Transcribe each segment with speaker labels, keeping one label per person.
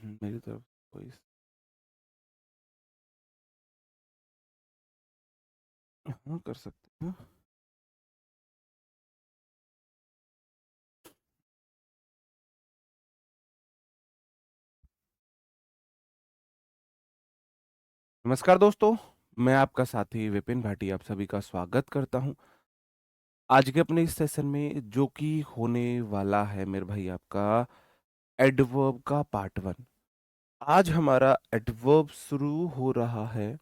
Speaker 1: मेरी तरफ कोई। हाँ, कर सकते हैं। नमस्कार दोस्तों, मैं आपका साथी विपिन भाटी आप सभी का स्वागत करता हूँ। आज के अपने इस सेशन में जो कि होने वाला है मेरे भाई आपका एडवर्ब का पार्ट 1। आज हमारा एडवर्ब शुरू हो रहा है।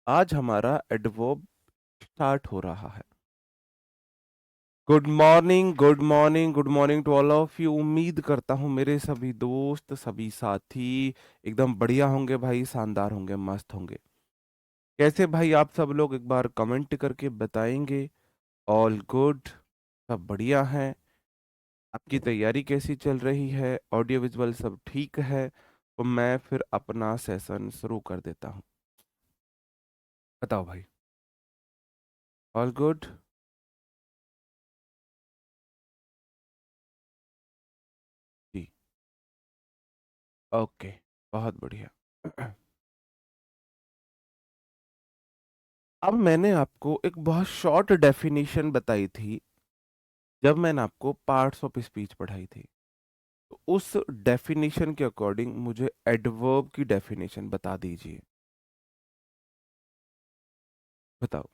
Speaker 1: आज हमारा एडवर्ब स्टार्ट हो रहा है। Good morning, good morning, good morning to all of you. उम्मीद करता हूँ मेरे सभी दोस्त, सभी साथी एकदम बढ़िया होंगे भाई, शानदार होंगे, मस्त होंगे। कैसे भाई आप सब लोग एक बार कमेंट करके बताएंगे? ऑल गुड, सब बढ़िया है। आपकी तैयारी कैसी चल रही है? ऑडियो विजुअल सब ठीक है? तो मैं फिर अपना सेशन शुरू कर देता हूँ। बताओ भाई। All good. जी। ओके, बहुत बढ़िया। अब मैंने आपको एक बहुत शॉर्ट डेफिनेशन बताई थी जब मैंने आपको पार्ट्स ऑफ स्पीच पढ़ाई थी। तो उस डेफिनेशन के अकॉर्डिंग मुझे एडवर्ब की डेफिनेशन बता दीजिए। बताओ।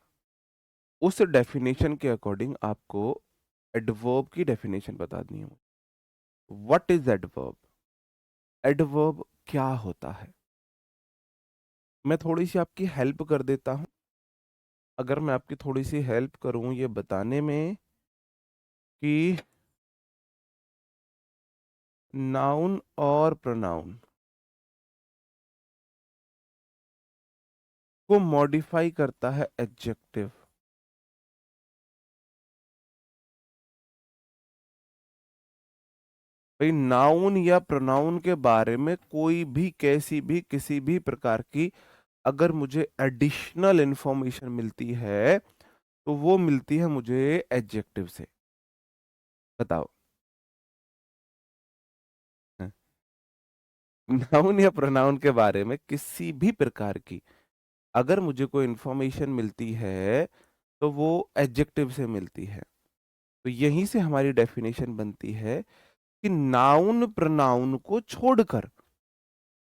Speaker 1: उस डेफिनेशन के अकॉर्डिंग आपको एडवर्ब की डेफिनेशन बता दी है। What is adverb? एडवर्ब क्या होता है? मैं थोड़ी सी आपकी हेल्प कर देता हूं। अगर मैं आपकी थोड़ी सी हेल्प करूं ये बताने में कि नाउन और प्रोनाउन को मॉडिफाई करता है एडजेक्टिव। भाई नाउन या प्रोनाउन के बारे में कोई भी कैसी भी किसी भी प्रकार की अगर मुझे एडिशनल इंफॉर्मेशन मिलती है तो वो मिलती है मुझे एडजेक्टिव से। बताओ। नाउन या प्रोनाउन के बारे में किसी भी प्रकार की अगर मुझे कोई इंफॉर्मेशन मिलती है तो वो एडजेक्टिव से मिलती है। तो यहीं से हमारी डेफिनेशन बनती है कि नाउन प्रोनाउन को छोड़कर,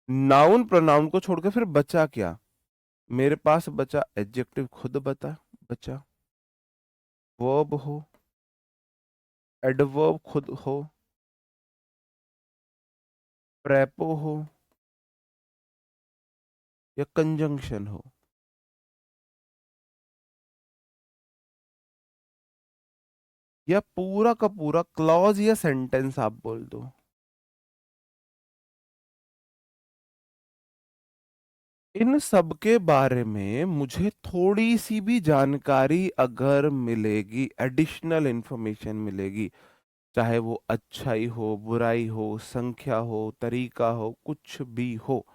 Speaker 1: नाउन प्रोनाउन को छोड़कर फिर बचा क्या? मेरे पास बचा एडजेक्टिव, खुद बचा वर्ब हो, एडवर्ब खुद हो, प्रेपो हो या कंजंक्शन हो या पूरा का पूरा क्लॉज या सेंटेंस आप बोल दो। इन सब के बारे में मुझे थोड़ी सी भी जानकारी अगर मिलेगी, एडिशनल इंफॉर्मेशन मिलेगी, चाहे वो अच्छाई हो, बुराई हो, संख्या हो, तरीका हो, कुछ भी हो,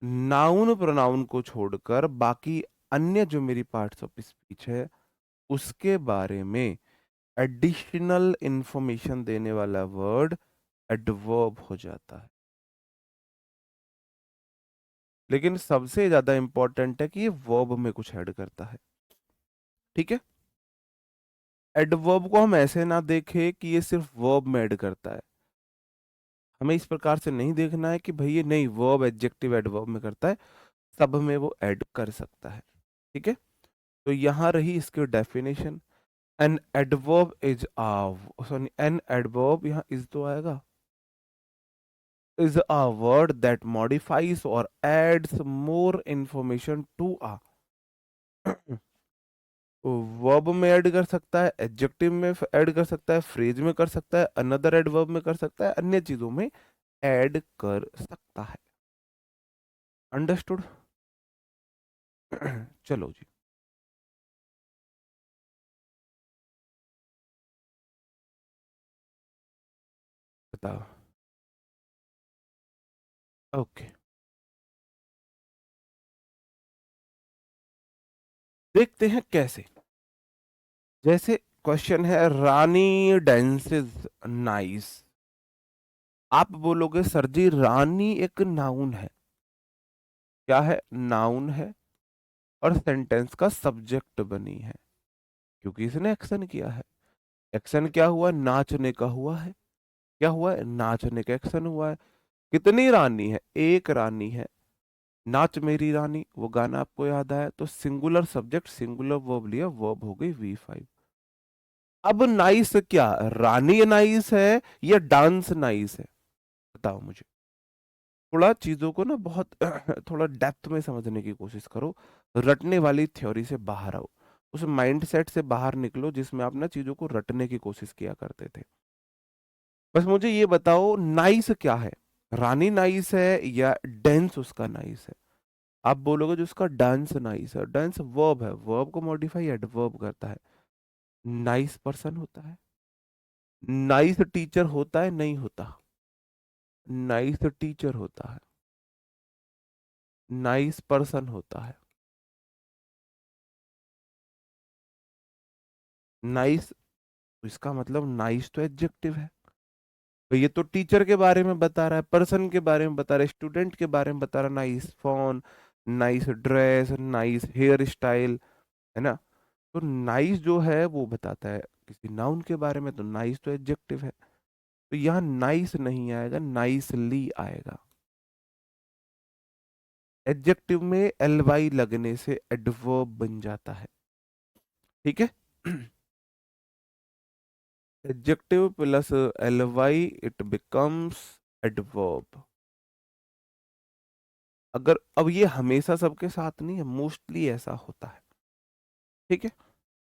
Speaker 1: नाउन प्रोनाउन को छोड़कर बाकी अन्य जो मेरी पार्ट्स ऑफ स्पीच है उसके बारे में एडिशनल इंफॉर्मेशन देने वाला वर्ड एडवर्ब हो जाता है। लेकिन सबसे ज्यादा इंपॉर्टेंट है कि ये वर्ब में कुछ ऐड करता है। ठीक है। एडवर्ब को हम ऐसे ना देखें कि ये सिर्फ वर्ब में ऐड करता है। हमें इस प्रकार से नहीं देखना है कि भाई ये नहीं वर्ब एडजेक्टिव एडवर्ब में करता है, सब में वो ऐड कर सकता है। ठीक है। तो यहां रही इसकी definition. An adverb is sorry an adverb यहाँ इज तो आएगा, is a word that modifies और adds more information to a. Verb में ऐड कर सकता है, एडजेक्टिव में ऐड कर सकता है, फ्रेज में कर सकता है, अनदर एडवर्ब में कर सकता है, अन्य चीजों में ऐड कर सकता है। अंडरस्टूड? चलो जी। बताओ। ओके, देखते हैं कैसे। जैसे क्वेश्चन है रानी dances नाइस। आप बोलोगे सर जी रानी एक नाउन है। क्या है? नाउन है और सेंटेंस का सब्जेक्ट बनी है क्योंकि इसने एक्शन किया है। एक्शन क्या हुआ? नाचने का हुआ है। क्या हुआ है? नाचने का एक्शन हुआ है। कितनी रानी है? एक रानी है। नाच मेरी रानी, वो गाना आपको याद आया? तो सिंगुलर सब्जेक्ट सिंगुलर वर्ब लिया, वर्ब हो गई V5। अब नाइस क्या? रानी नाइस है या डांस नाइस है? बताओ मुझे। थोड़ा चीजों को ना बहुत थोड़ा डेप्थ में समझने की कोशिश करो। रटने वाली थ्योरी से बाहर आओ। उस माइंडसेट से बाहर निकलो जिसमें आप ना चीजों को रटने की कोशिश किया करते थे। बस मुझे ये बताओ नाइस क्या है? रानी नाइस है या डेंस उसका नाइस है? आप बोलोगे जो उसका डांस नाइस है। डांस वर्ब है, वर्ब को मॉडिफाई एडवर्ब करता है। नाइस पर्सन होता है। नाइस टीचर होता है? नहीं होता। नाइस टीचर होता है। नाइस पर्सन होता है। नाइस, इसका मतलब नाइस तो एडजेक्टिव है। तो ये तो टीचर के बारे में बता रहा है, पर्सन के बारे में बता रहा है, स्टूडेंट के बारे में बता रहा है। Nice phone, nice dress, nice hairstyle, है ना? तो नाइस जो है वो बताता है किसी नाउन के बारे में, तो नाइस तो एडजेक्टिव है। तो यहाँ नाइस नहीं आएगा, नाइसली आएगा। एडजेक्टिव में ly लगने से एडवर्ब बन जाता है। ठीक है? Adjective plus ly it becomes adverb. अगर अब ये हमेशा सबके साथ नहीं है, मोस्टली ऐसा होता है। ठीक है,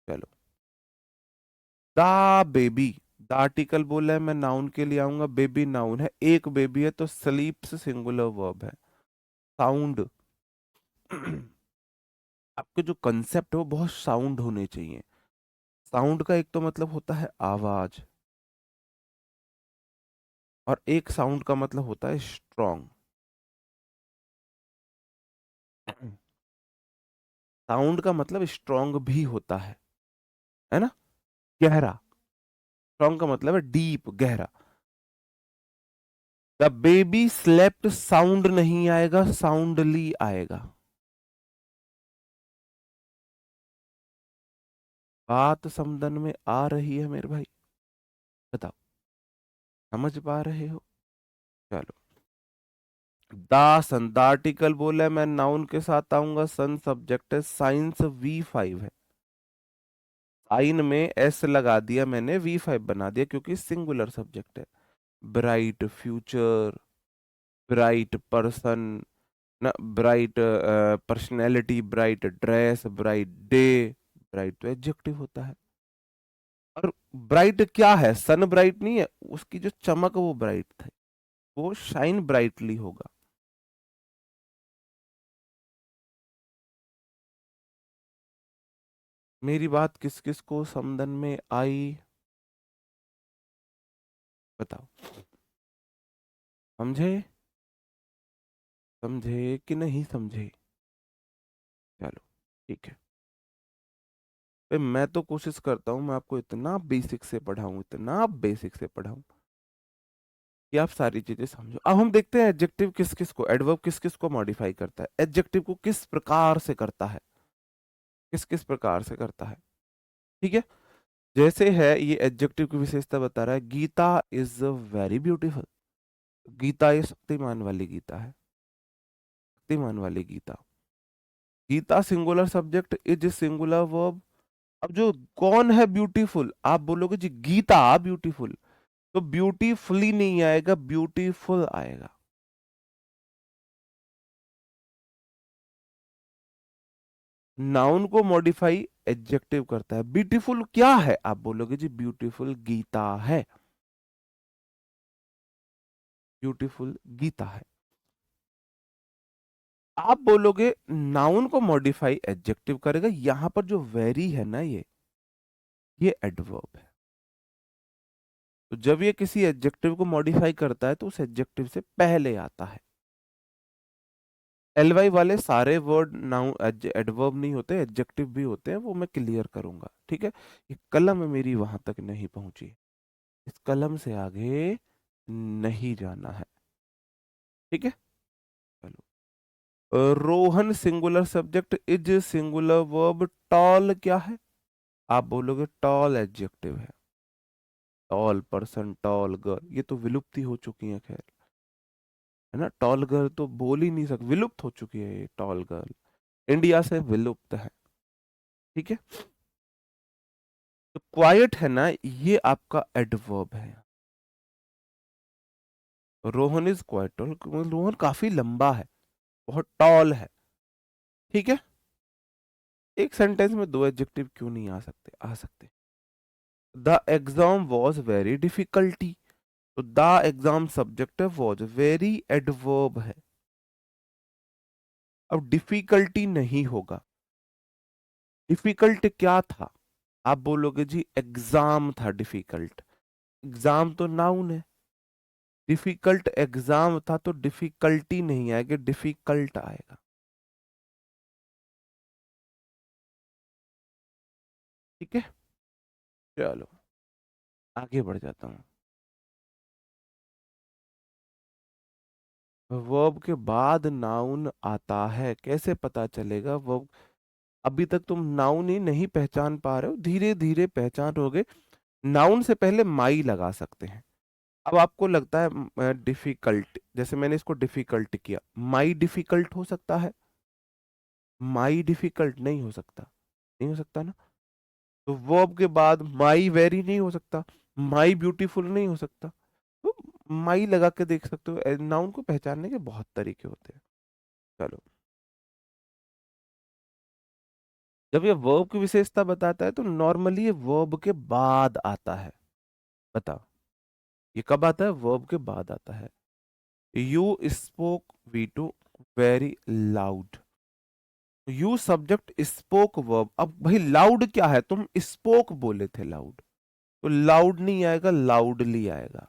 Speaker 1: चलो। दा बेबी, द आर्टिकल बोला है, मैं नाउन के लिए आऊंगा। बेबी नाउन है, एक बेबी है, तो स्लीप्स सिंगुलर वर्ब है। साउंड आपके जो कंसेप्ट है वो बहुत साउंड होने चाहिए। साउंड का एक तो मतलब होता है आवाज, और एक साउंड का मतलब होता है स्ट्रॉन्ग। साउंड का मतलब स्ट्रॉन्ग भी होता है ना? गहरा। स्ट्रॉन्ग का मतलब है डीप, गहरा। द बेबी स्लेप्ट साउंड नहीं आएगा, साउंडली आएगा। बात समझन में आ रही है मेरे भाई? बताओ, समझ पा रहे हो? चलो। द सन, द आर्टिकल बोला है, मैं नाउन के साथ आऊंगा। सन सब्जेक्ट है, साइंस V5 है। साइन में एस लगा दिया मैंने, V5 बना दिया क्योंकि सिंगुलर सब्जेक्ट है। ब्राइट फ्यूचर, ब्राइट पर्सन, ना bright personality, bright dress, bright day. Bright तो एडजेक्टिव होता है। और ब्राइट क्या है? सन ब्राइट नहीं है, उसकी जो चमक वो ब्राइट थी, वो शाइन ब्राइटली होगा। मेरी बात किस किस को समझन में आई? बताओ। समझे? समझे कि नहीं समझे? चलो, ठीक है। भाई मैं तो कोशिश करता हूँ मैं आपको इतना बेसिक से पढ़ाऊं, इतना बेसिक से पढ़ाऊं कि आप सारी चीजें समझो। अब हम देखते हैं एडजेक्टिव किस किस को, एडवर्ब किस किस को मॉडिफाई करता है, एडजेक्टिव को किस प्रकार से करता है, किस किस प्रकार से करता है। ठीक है? जैसे है ये एडजेक्टिव की विशेषता बता रहा है, Geeta is very beautiful. Geeta ये शक्तिमान वाली गीता है, शक्तिमान वाली Geeta. Geeta singular subject, is singular verb. अब जो कौन है ब्यूटीफुल, आप बोलोगे जी गीता ब्यूटीफुल, तो ब्यूटीफुली नहीं आएगा, ब्यूटीफुल आएगा। नाउन को मॉडिफाई एडजेक्टिव करता है। ब्यूटीफुल क्या है? आप बोलोगे जी ब्यूटीफुल गीता है, ब्यूटीफुल गीता है। आप बोलोगे नाउन को मॉडिफाई एडजेक्टिव करेगा, यहां पर जो वेरी है ना, ये एडवर्ब है। तो जब ये किसी एडजेक्टिव को मॉडिफाई करता है तो उस एडजेक्टिव से पहले आता है। एलवाई वाले सारे वर्ड नाउन एडवर्ब नहीं होते, एडजेक्टिव भी होते हैं, वो मैं क्लियर करूंगा, ठीक है। ये कलम मेरी वहां तक नहीं पहुंची, इस कलम से आगे नहीं जाना है, ठीक है। चलो, Rohan singular subject, is singular verb, tall क्या है? आप बोलोगे टॉल एडजेक्टिव है, टॉल पर्सन, टॉल गर्ल, ये तो विलुप्ति हो चुकी है, खैर, है ना। टॉल गर्ल तो बोल ही नहीं सकते, विलुप्त हो चुकी है ये टॉल गर्ल, इंडिया से विलुप्त है, ठीक है। तो क्वाइट है ना, ये आपका एडवर्ब है। Rohan is quite tall, Rohan काफी लंबा है, बहुत टॉल है, ठीक है। एक सेंटेंस में दो एडजेक्टिव क्यों नहीं आ सकते? आ सकते। The exam was very difficulty, तो the exam subject was, very adverb है। अब डिफिकल्टी नहीं होगा, डिफिकल्ट क्या था? आप बोलोगे जी एग्जाम था डिफिकल्ट, एग्जाम तो नाउन है, डिफिकल्ट एग्जाम था तो डिफिकल्टी नहीं आएगी, डिफिकल्ट आएगा, ठीक है। चलो आगे बढ़ जाता हूँ। वर्ब के बाद नाउन आता है, कैसे पता चलेगा? वर्ब, अभी तक तुम नाउन ही नहीं पहचान पा रहे हो, धीरे धीरे पहचानोगे। नाउन से पहले माई लगा सकते हैं। अब आपको लगता है डिफिकल्ट, जैसे मैंने इसको डिफिकल्ट किया, माई डिफिकल्ट हो सकता है? माई डिफिकल्ट नहीं हो सकता, नहीं हो सकता ना। तो वर्ब के बाद माई वेरी नहीं हो सकता, माई ब्यूटीफुल नहीं हो सकता, तो माई लगा के देख सकते हो। नाउन को पहचानने के बहुत तरीके होते हैं। चलो, जब ये वर्ब की विशेषता बताता है तो नॉर्मली ये वर्ब के बाद आता है। बताओ, ये कब आता है? वर्ब के बाद आता है। You spoke V two very loud, you subject, spoke verb. अब भाई लाउड क्या है? तुम स्पोक बोले थे लाउड, तो लाउड नहीं आएगा, लाउडली आएगा।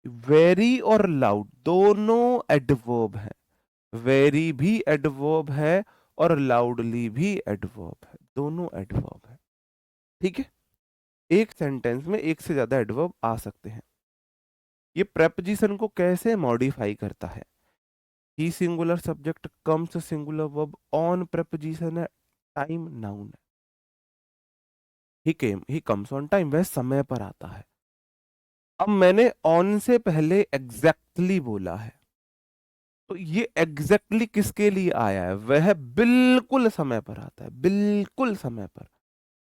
Speaker 1: वेरी और लाउड दोनों एडवर्ब है, वेरी भी एडवर्ब है और लाउडली भी एडवर्ब है, दोनों एडवर्ब है, ठीक है। एक सेंटेंस में एक से ज्यादा एडवर्ब आ सकते हैं। ये प्रेपोजिशन को कैसे मॉडिफाई करता है? He singular subject comes singular verb, on preposition है, टाइम नाउन है। ही कम्स ऑन टाइम, वह समय पर आता है। अब मैंने ऑन से पहले एग्जैक्टली बोला है, तो ये एग्जैक्टली किसके लिए आया है? वह बिल्कुल समय पर आता है, बिल्कुल समय पर,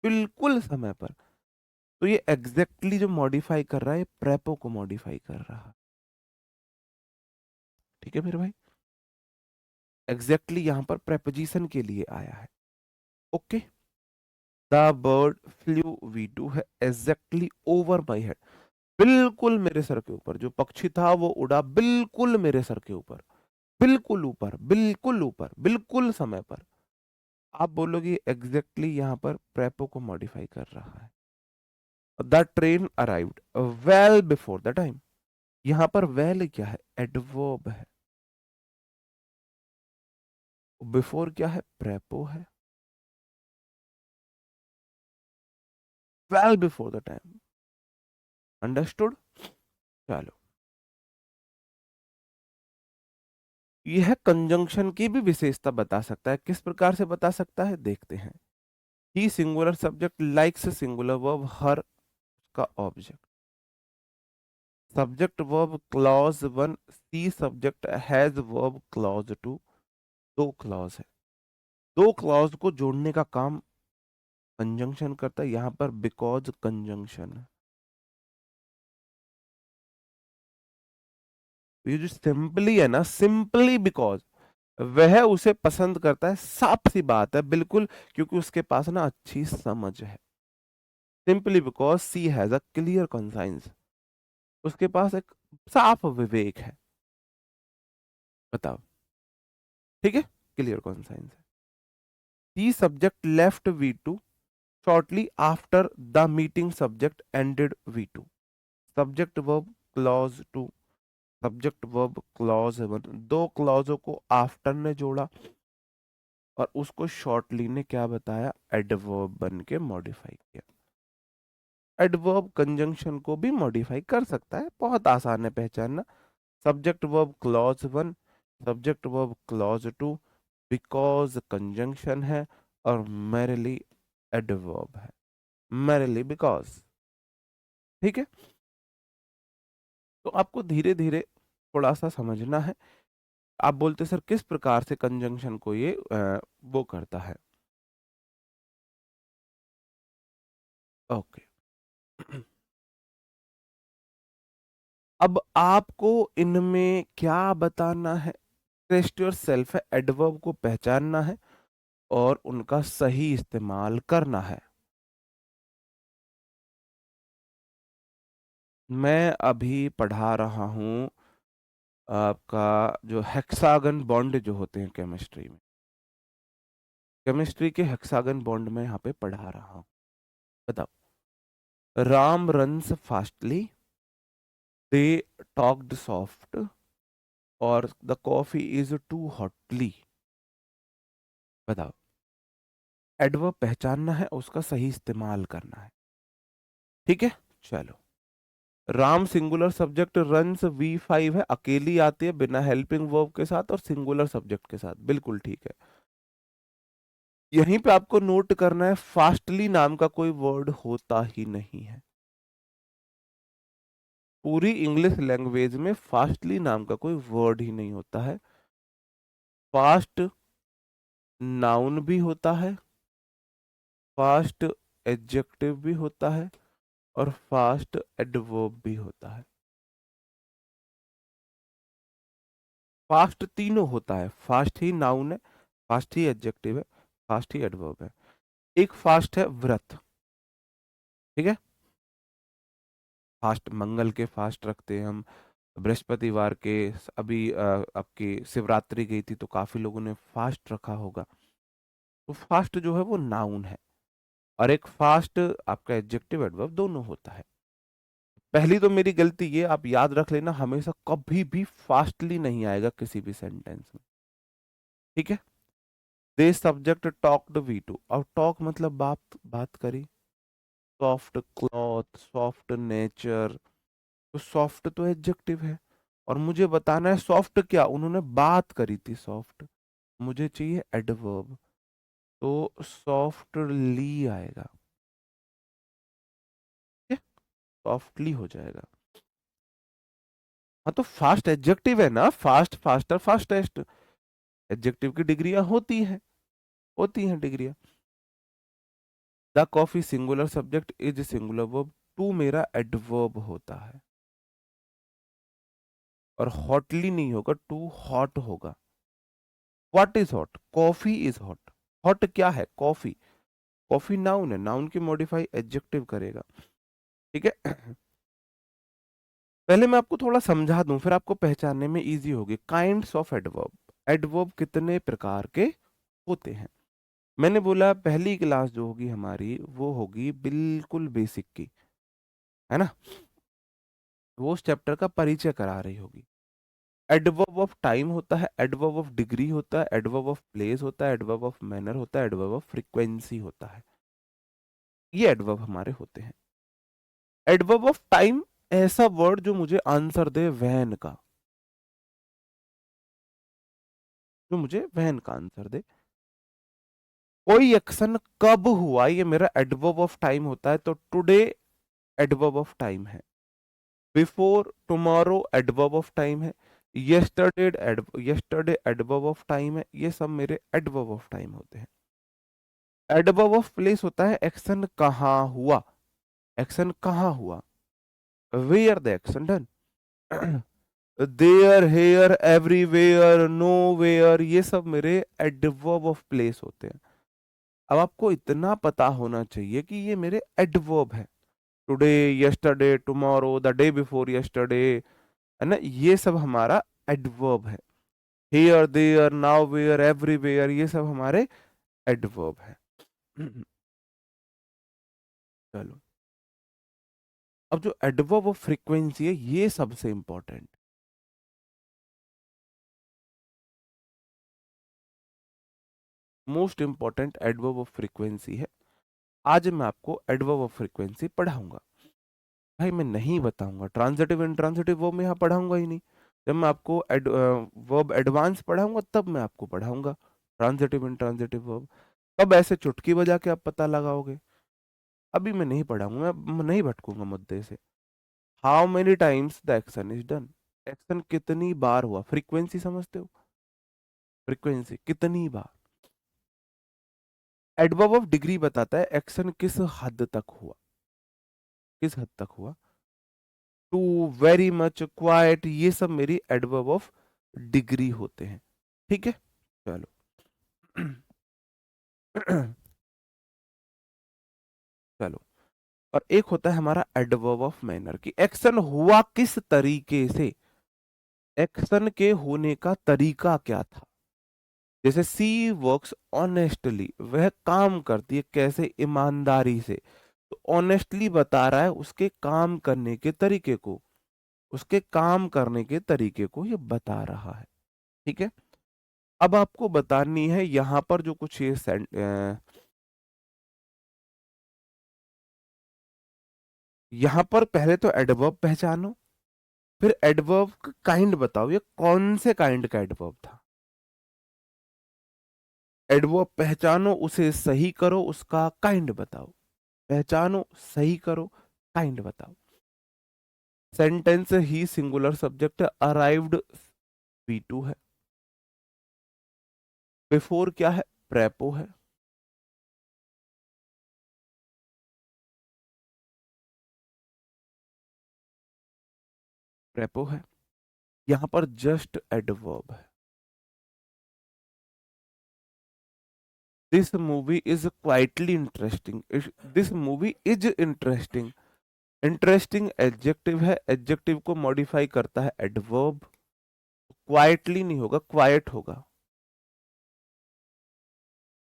Speaker 1: बिल्कुल समय पर। तो ये एग्जैक्टली जो मॉडिफाई कर रहा है, प्रेपो को मॉडिफाई कर रहा है, ठीक है मेरे भाई। एग्जैक्टली यहां पर प्रेपोजिशन के लिए आया है, okay. The bird flew, V two है, एग्जैक्टली ओवर माई हेड, बिल्कुल मेरे सर के ऊपर, जो पक्षी था वो उड़ा बिल्कुल मेरे सर के ऊपर, बिल्कुल ऊपर, बिल्कुल ऊपर, बिल्कुल समय पर। आप बोलोगे एग्जैक्टली यहां पर प्रेपो को मॉडिफाई कर रहा है। The train arrived well before the time, यहां पर वेल क्या है? एडवर्ब है, बिफोर क्या है? प्रेपो है, well before the time, understood. चलो, यह कंजंक्शन की भी विशेषता बता सकता है, किस प्रकार से बता सकता है देखते हैं। He singular subject likes singular verb, her का object, subject verb clause one, she subject has verb clause two, दो क्लॉज है, दो क्लॉज को जोड़ने का काम कंजंक्शन करता है, यहां पर बिकॉज कंजंक्शन है। ये जो सिंपली है ना, सिंपली बिकॉज, वह उसे पसंद करता है, साफ सी बात है बिल्कुल, क्योंकि उसके पास ना अच्छी समझ है। Simply because she has a clear conscience, उसके पास एक साफ विवेक है। बताओ, ठीक है, क्लियर कॉन्साइंस है। She subject left V two shortly after the meeting, subject ended V two, subject verb clause two, subject verb clause है वन, दो क्लॉजों को आफ्टर ने जोड़ा और उसको शॉर्टली ने क्या बताया, एडवर्ब बन के मॉडिफाई किया। एडवर्ब कंजंक्शन को भी मॉडिफाई कर सकता है, बहुत आसान है पहचानना। Subject verb clause one, subject verb clause two, because conjunction है और मेरेली एडवर्ब है, मेरेली बिकॉज। ठीक है, तो आपको धीरे धीरे थोड़ा सा समझना है। आप बोलते सर किस प्रकार से कंजंक्शन को ये वो करता है। ओके अब आपको इनमें क्या बताना है, टेस्ट योर सेल्फ है, एडवर्ब को पहचानना है और उनका सही इस्तेमाल करना है। मैं अभी पढ़ा रहा हूं आपका जो हेक्सागन बॉन्ड जो होते हैं केमिस्ट्री में, केमिस्ट्री के हेक्सागन बॉन्ड में यहाँ पे पढ़ा रहा हूँ। बताओ, Ram runs fastly, they talked soft और the coffee is too hotly. बताओ, एडवर्ब पहचानना है, उसका सही इस्तेमाल करना है। ठीक है, चलो। Ram singular subject, runs V5 है, अकेली आती है बिना हेल्पिंग वर्ब के साथ और सिंगुलर सब्जेक्ट के साथ, बिल्कुल ठीक है। यहीं पे आपको नोट करना है, फास्टली नाम का कोई वर्ड होता ही नहीं है। पूरी इंग्लिश लैंग्वेज में फास्टली नाम का कोई वर्ड ही नहीं होता है। फास्ट नाउन भी होता है, फास्ट एडजेक्टिव भी होता है और फास्ट एडवर्ब भी होता है। फास्ट तीनों होता है, फास्ट ही नाउन है, फास्ट ही एडजेक्टिव है, फास्ट ही एडवर्ब है। एक फास्ट है व्रत, ठीक है, फास्ट मंगल के फास्ट रखते हैं हम, बृहस्पतिवार के। अभी आपकी शिवरात्रि गई थी तो काफी लोगों ने फास्ट रखा होगा। तो फास्ट जो है वो नाउन है और एक फास्ट आपका एडजेक्टिव एडवर्ब दोनों होता है। पहली तो मेरी गलती ये आप याद रख लेना, हमेशा कभी भी फास्टली नहीं आएगा किसी भी सेंटेंस में। ठीक है, दे सब्जेक्ट टॉक्ड V2, और टॉक मतलब बात, बात करी। सॉफ्ट क्लॉथ, सॉफ्ट नेचर, तो सॉफ्ट तो एडजेक्टिव है और मुझे बताना है सॉफ्ट क्या, उन्होंने बात करी थी सॉफ्ट, मुझे चाहिए एडवर्ब, तो सॉफ्टली आएगा। सॉफ्टली हो जाएगा। हाँ तो फास्ट एडजेक्टिव है ना, फास्ट, फास्टर, फास्टेस्ट, एडजेक्टिव की डिग्रियां होती हैं, होती हैं डिग्रियां। The coffee singular subject is singular verb, too मेरा एडवर्ब होता है और हॉटली नहीं होगा, टू हॉट होगा। What is hot, coffee is hot. Hot क्या है, कॉफी, कॉफी नाउन है, नाउन की मॉडिफाई एडजेक्टिव करेगा। ठीक है पहले मैं आपको थोड़ा समझा दूं फिर आपको पहचानने में इजी होगी। काइंड्स ऑफ एडवर्ब, एडवर्ब कितने प्रकार के होते हैं। मैंने बोला पहली क्लास जो होगी हमारी वो होगी बिल्कुल बेसिक की, है ना, वो उस चैप्टर का परिचय करा रही होगी। एडवर्ब ऑफ टाइम होता है, एडवर्ब ऑफ डिग्री होता है, एडवर्ब ऑफ प्लेस होता है, एडवर्ब ऑफ मैनर होता है, एडवर्ब ऑफ फ्रीक्वेंसी होता है। ये एडवर्ब हमारे होते हैं। एडवर्ब ऑफ टाइम, ऐसा वर्ड जो मुझे आंसर दे वैन का, जो मुझे वैन का आंसर दे। कोई एक्शन कब हुआ ये मेरा एडवर्ब ऑफ टाइम होता है, तो टुडे एडवर्ब ऑफ टाइम है, before tomorrow adverb of time है, yesterday yesterday adverb of time है, ये सब मेरे एडवर्ब ऑफ टाइम होते हैं। एडवर्ब ऑफ प्लेस होता है एक्शन कहाँ हुआ, एक्शन कहाँ हुआ, where the action done. There, here, everywhere, nowhere, ये सब मेरे एडवर्ब ऑफ प्लेस होते हैं। अब आपको इतना पता होना चाहिए कि ये मेरे एडवर्ब है, today, yesterday, tomorrow, the day before yesterday, है ना, ये सब हमारा एडवर्ब है। Here, there, now, where, everywhere, ये सब हमारे एडवर्ब है। चलो, अब जो एडवर्ब ऑफ फ्रीक्वेंसी है ये सबसे important. Most important adverb of frequency है। आज मैं आपको एडवर्ब ऑफ फ्रीक्वेंसी पढ़ाऊंगा। भाई मैं नहीं बताऊंगा ट्रांजिटिव इंट्रांजिटिव वर्ब में यहाँ पढ़ाऊंगा ही नहीं। जब मैं आपको वर्ब एडवांस पढ़ाऊंगा तब मैं आपको पढ़ाऊंगा ट्रांजिटिव इंट्रांजिटिव वर्ब। तब ऐसे चुटकी बजा के आप पता लगाओगे। अभी मैं नहीं पढ़ाऊंगा, मैं नहीं भटकूंगा मुद्दे से। How many times the action is done. Action कितनी बार हुआ, फ्रीक्वेंसी समझते हो, फ्रीक्वेंसी कितनी बार। एडवर्ब ऑफ डिग्री बताता है एक्शन किस हद तक हुआ, किस हद तक हुआ। टू, वेरी मच, क्वाइट, ये सब मेरी एडवर्ब ऑफ डिग्री होते हैं। ठीक है, चलो। चलो, और एक होता है हमारा एडवर्ब ऑफ मैनर कि एक्शन हुआ किस तरीके से, एक्शन के होने का तरीका क्या था। जैसे सी वर्क्स ऑनेस्टली, वह काम करती है कैसे, ईमानदारी से। तो ऑनेस्टली बता रहा है उसके काम करने के तरीके को, उसके काम करने के तरीके को ये बता रहा है। ठीक है, अब आपको बतानी है यहां पर जो कुछ ये यहां पर पहले तो एडवर्ब पहचानो, फिर एडवर्ब का काइंड बताओ, ये कौन से काइंड का एडवर्ब था। एडवर्ब पहचानो, उसे सही करो, उसका काइंड बताओ। पहचानो, सही करो, काइंड बताओ। सेंटेंस ही सिंगुलर सब्जेक्ट, अराइव्ड V2 है। बिफोर क्या है, प्रेपो है। प्रेपो है। यहां पर जस्ट एडवर्ब है। This movie is quietly interesting, this movie is interesting. Interesting adjective है, एडजेक्टिव को मॉडिफाई करता है एडवर्ब। क्वाइटली नहीं होगा, क्वाइट होगा,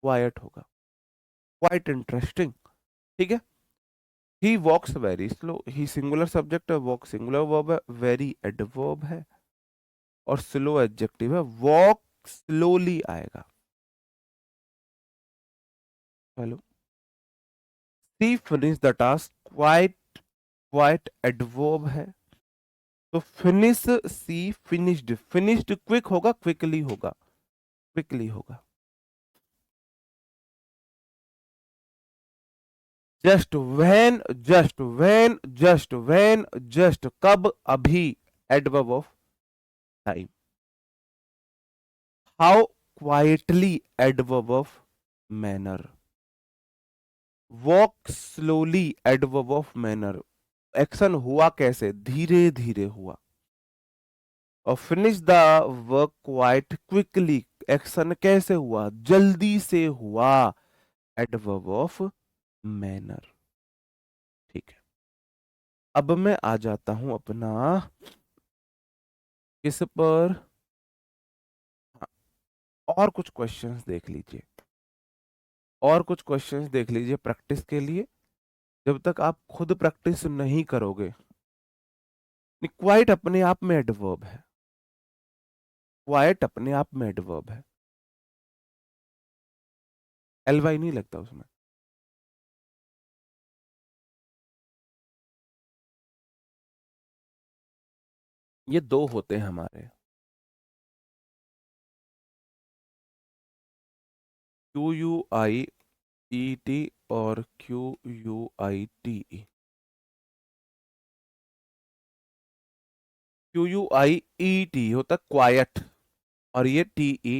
Speaker 1: क्वाइट होगा, क्वाइट इंटरेस्टिंग। ठीक है। He walks very slow, he singular subject है, वॉक सिंगुलर वर्ब है, वेरी एडवर्ब है, और स्लो एडजेक्टिव है, वॉक स्लोली आएगा। Hello, she finish the task, quite, quite adverb है। तो finish, she finished, finished quick होगा, क्विकली होगा, क्विकली होगा। Just when, just when, just when, just कब, अभी, adverb of time. How quietly, adverb of manner. Walk slowly, adverb of manner, action हुआ कैसे, धीरे धीरे हुआ। और finish the work quite quickly, action कैसे हुआ, जल्दी से हुआ, एडवर्ब ऑफ मैनर। ठीक है, अब मैं आ जाता हूं अपना इस पर। हाँ, और कुछ क्वेश्चंस देख लीजिए, और कुछ क्वेश्चंस देख लीजिए प्रैक्टिस के लिए। जब तक आप खुद प्रैक्टिस नहीं करोगे, क्वाइट अपने आप में एडवर्ब है, क्वाइट अपने आप में एडवर्ब है, एलवाई नहीं लगता उसमें। ये दो होते हैं हमारे, QUIET और QUITE। QUIET होता क्वाइट, और ये TE,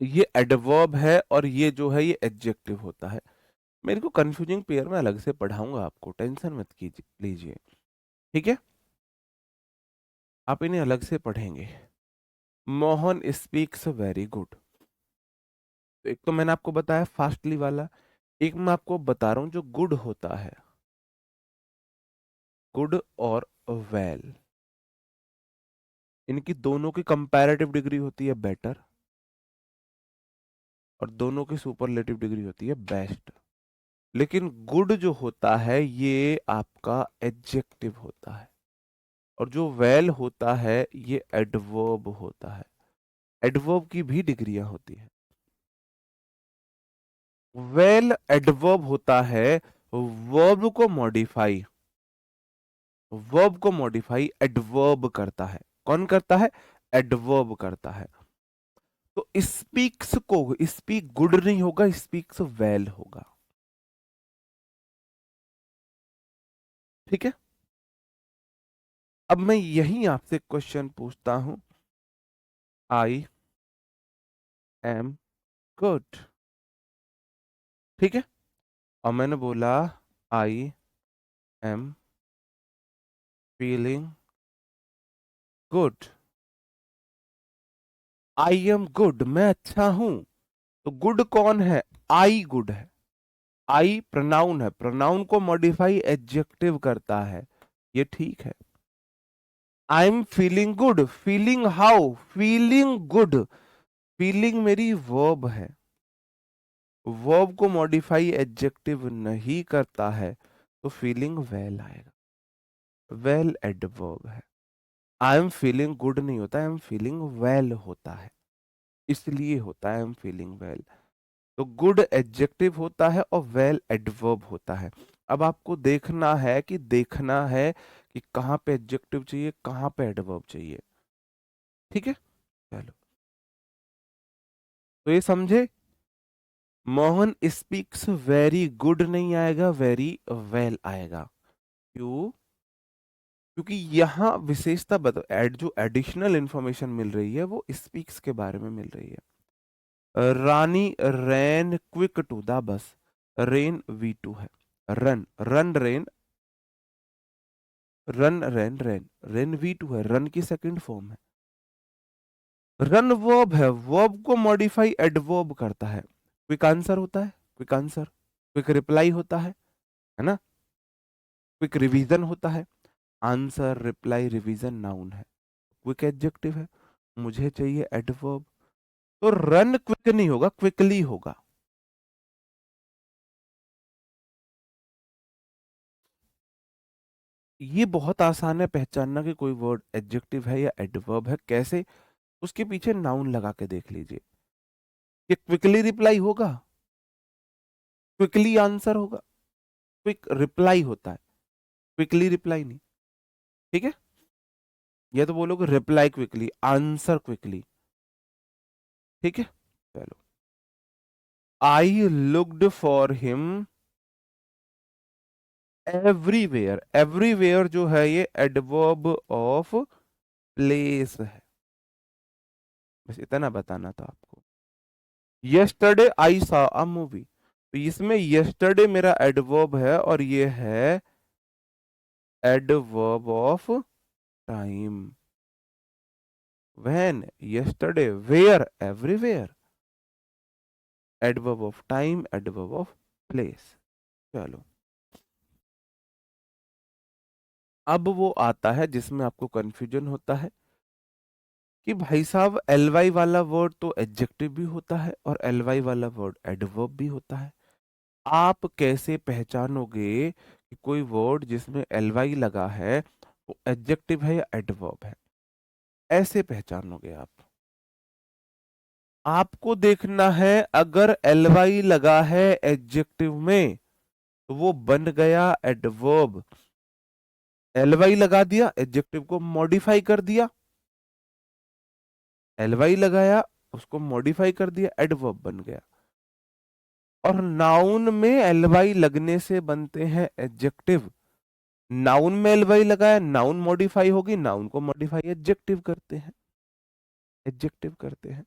Speaker 1: ये एडवर्ब है, और ये जो है ये एडजेक्टिव होता है। मेरे को कंफ्यूजिंग पेयर में अलग से पढ़ाऊंगा आपको, टेंशन मत कीजिए लीजिए। ठीक है, आप इन्हें अलग से पढ़ेंगे। मोहन स्पीक्स वेरी गुड, तो एक तो मैंने आपको बताया फास्टली वाला, एक मैं आपको बता रहा हूं जो गुड होता है, गुड और वेल, इनकी दोनों की कंपैरेटिव डिग्री होती है बेटर, और दोनों की सुपरलेटिव डिग्री होती है बेस्ट। लेकिन गुड जो होता है ये आपका एडजेक्टिव होता है, और जो वेल होता है ये एडवर्ब होता है। एडवर्ब की भी डिग्रियां होती है। वेल एडवर्ब होता है वर्ब को मॉडिफाई, वर्ब को मॉडिफाई एडवर्ब करता है। कौन करता है? एडवर्ब करता है। तो स्पीक्स को स्पीक गुड नहीं होगा, स्पीक्स वेल होगा। ठीक है। अब मैं यही आपसे क्वेश्चन पूछता हूं, आई एम गुड। ठीक है। और मैंने बोला I am feeling good. I am good, मैं अच्छा हूं। तो गुड कौन है? आई गुड है। आई प्रोनाउन है, प्रोनाउन को मॉडिफाई एडजेक्टिव करता है, ये ठीक है। I am feeling good, feeling how? Feeling good, feeling मेरी वर्ब है, वर्ब को मॉडिफाई एडजेक्टिव नहीं करता है, तो फीलिंग वेल आएगा। वेल एडवर्ब है। आई एम फीलिंग गुड नहीं होता, आई एम फीलिंग वेल होता है, इसलिए होता है आई एम फीलिंग वेल। तो गुड एडजेक्टिव होता है और वेल एडवर्ब होता है। अब आपको देखना है कि कहाँ पे एडजेक्टिव चाहिए, कहाँ पे एडवर्ब चाहिए। ठीक है। चलो, तो ये समझे। मोहन स्पीक्स वेरी गुड नहीं आएगा, वेरी वेल आएगा। क्यों? क्योंकि यहाँ विशेषता बता, जो एडिशनल इंफॉर्मेशन मिल रही है वो स्पीक्स के बारे में मिल रही है। Rani ran quick to the bus, ran V2 है। Run run ran, run ran ran, ran V2 है, रन की सेकंड फॉर्म है। रन वर्ब है, वर्ब को मॉडिफाई एडवर्ब करता है। क्विक आंसर होता है, क्विक आंसर, क्विक रिप्लाई होता है ना, क्विक रिवीजन होता है। आंसर रिप्लाई रिवीजन नाउन है, क्विक एडजेक्टिव है। मुझे चाहिए एडवर्ब, तो रन क्विक नहीं होगा, क्विकली होगा। ये बहुत आसान है पहचानना कि कोई वर्ड एडजेक्टिव है या एडवर्ब है। कैसे? उसके पीछे नाउन लगा के देख लीजिए। कि क्विकली रिप्लाई होगा, क्विकली आंसर होगा, क्विक रिप्लाई होता है, क्विकली रिप्लाई नहीं। ठीक है। या तो बोलोगे रिप्लाई क्विकली, आंसर क्विकली। ठीक है। चलो, I looked for him everywhere. Everywhere जो है ये एडवर्ब ऑफ प्लेस है। बस इतना बताना था आपको। Yesterday I saw a movie, तो इसमें यस्टरडे मेरा एडवर्ब है और ये है adverb of time. When, yesterday, where, everywhere, adverb of time, adverb of place. चलो, अब वो आता है जिसमें आपको कंफ्यूजन होता है कि भाई साहब एल वाई वाला वर्ड तो एडजेक्टिव भी होता है और एल वाई वाला वर्ड एडवर्ब भी होता है। आप कैसे पहचानोगे कि कोई वर्ड जिसमें एल वाई लगा है वो एडजेक्टिव है या एडवर्ब है? ऐसे पहचानोगे आप। आपको देखना है अगर एल वाई लगा है एडजेक्टिव में तो वो बन गया एडवर्ब। एल वाई लगा दिया, एडजेक्टिव को मॉडिफाई कर दिया, एल वाई लगाया, उसको मॉडिफाई कर दिया, एडवर्ब बन गया। और नाउन में एल वाई लगने से बनते हैं एडजेक्टिव। नाउन में एल वाई लगाया, नाउन मॉडिफाई होगी, नाउन को मॉडिफाई एडजेक्टिव करते हैं, एडजेक्टिव करते हैं।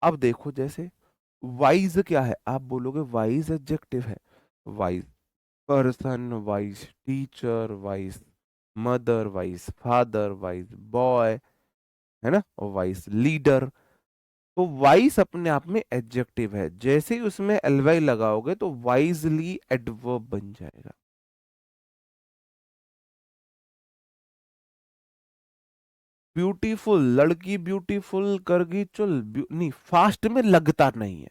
Speaker 1: अब देखो, जैसे वाइज क्या है? आप बोलोगे वाइज एडजेक्टिव है। Wise person, wise teacher, wise mother, wise father, wise boy, है ना, और वाइज लीडर। तो वाइज अपने आप में एडजेक्टिव है, जैसे ही उसमें एलवाई लगाओगे तो वाइजली एडवर्ब बन जाएगा। ब्यूटीफुल, लड़की ब्यूटीफुल, करगी चुल, नहीं, फास्ट में लगता नहीं है।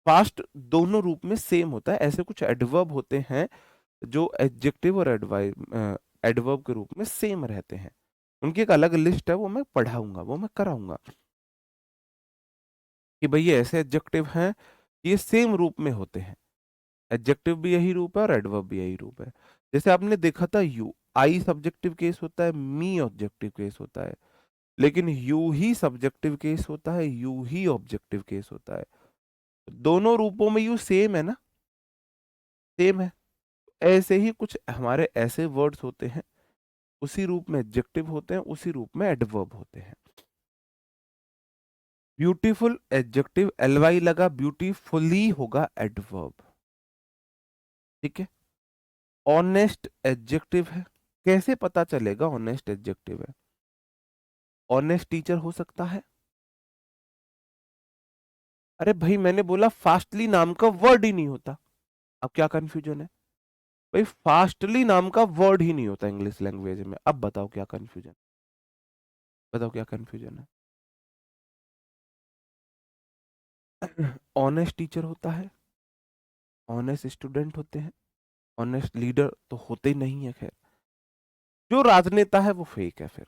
Speaker 1: फास्ट दोनों रूप में सेम होता है। ऐसे कुछ एडवर्ब होते हैं जो एडजेक्टिव और एडवर्ब के रूप में सेम रहते हैं। उनकी एक अलग लिस्ट है, वो मैं पढ़ाऊंगा, वो मैं कराऊंगा कि भाई ये ऐसे एडजेक्टिव हैं, ये सेम रूप में होते हैं। एडजेक्टिव भी यही रूप है और एडवर्ब भी यही रूप है। जैसे आपने देखा था यू, आई सब्जेक्टिव केस होता है, मी ऑब्जेक्टिव केस होता है, लेकिन यू ही सब्जेक्टिव केस होता है, यू ही ऑब्जेक्टिव केस होता है। दोनों रूपों में यू सेम है ना, सेम है। ऐसे ही कुछ हमारे ऐसे वर्ड्स होते हैं, उसी रूप में एडजेक्टिव होते हैं, उसी रूप में एडवर्ब होते हैं। ब्यूटीफुल एडजेक्टिव, एल वाई लगा, ब्यूटीफुली होगा एडवर्ब। ठीक है। ऑनेस्ट एडजेक्टिव है, कैसे पता चलेगा ऑनेस्ट एडजेक्टिव है? ऑनेस्ट टीचर हो सकता है। अरे भाई मैंने बोला फास्टली नाम का वर्ड ही नहीं होता। अब क्या कंफ्यूजन है? भाई फास्टली नाम का वर्ड ही नहीं होता इंग्लिश लैंग्वेज में। अब बताओ क्या कंफ्यूजन, बताओ क्या कंफ्यूजन है? ऑनेस्ट टीचर होता है, ऑनेस्ट स्टूडेंट होते हैं, ऑनेस्ट लीडर तो होते ही नहीं है। खैर, जो राजनेता है वो फेक है फिर।